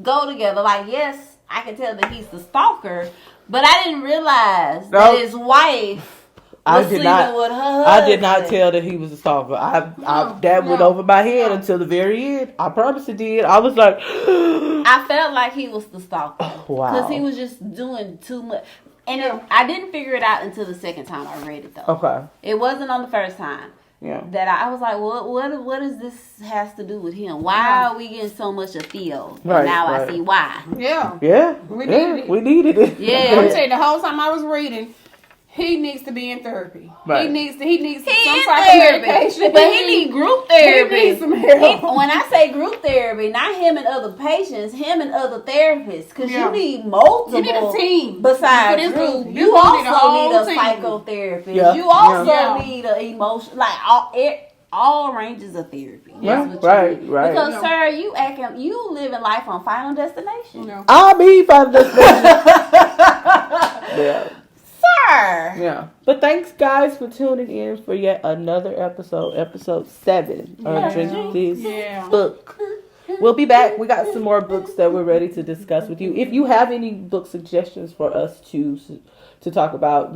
S1: go together. Like, yes. I can tell that he's the stalker, but I didn't realize that his wife was sleeping with her husband.
S2: I did not tell that he was a stalker. That went over my head until the very end. I promise it did. I was like...
S1: I felt like he was the stalker.
S2: Wow.
S1: Because he was just doing too much. And I didn't figure it out until the second time I read it, though.
S2: Okay.
S1: It wasn't on the first time.
S2: Yeah.
S1: That I was like, what does this has to do with him? Why are we getting so much of Theo?
S2: Right,
S1: and now I see why.
S3: Yeah.
S2: Yeah.
S3: We
S2: needed it.
S1: Yeah.
S3: I'm saying the whole time I was reading, he needs to be in therapy.
S2: Right.
S3: He needs some
S1: type
S3: of medication.
S1: But he needs group therapy.
S3: He needs some help.
S1: When I say group therapy, not him and other patients, him and other therapists. Because you need multiple.
S3: You need a team.
S1: Besides
S3: this
S1: group.
S3: group.
S1: You also need a psychotherapist.
S2: Yeah.
S1: You also need an emotion. Like all ranges of therapy.
S2: Yeah, right.
S1: Because, sir, you living life on Final Destination.
S3: No.
S2: I'll be Final Destination. Yeah.
S1: Sir.
S2: Yeah. But thanks, guys, for tuning in for yet another episode 7 of Drink This Book. We'll be back. We got some more books that we're ready to discuss with you. If you have any book suggestions for us to talk about,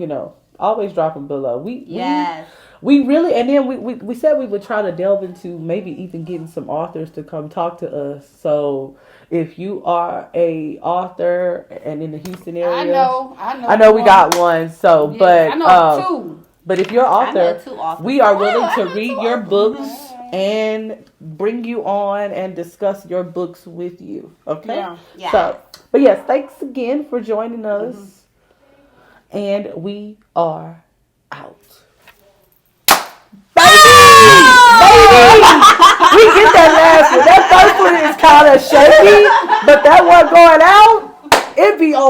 S2: always drop them below. We really, and then we said we would try to delve into maybe even getting some authors to come talk to us. So if you are a author and in the Houston area, I know we got one. So, but
S3: I know two.
S2: But if you're an author, we are willing to read your books and bring you on and discuss your books with you. Okay.
S1: Yeah.
S2: So, but yes, thanks again for joining us, and we are out. We get that last one. That first one is kind of shaky, but that one going out, it be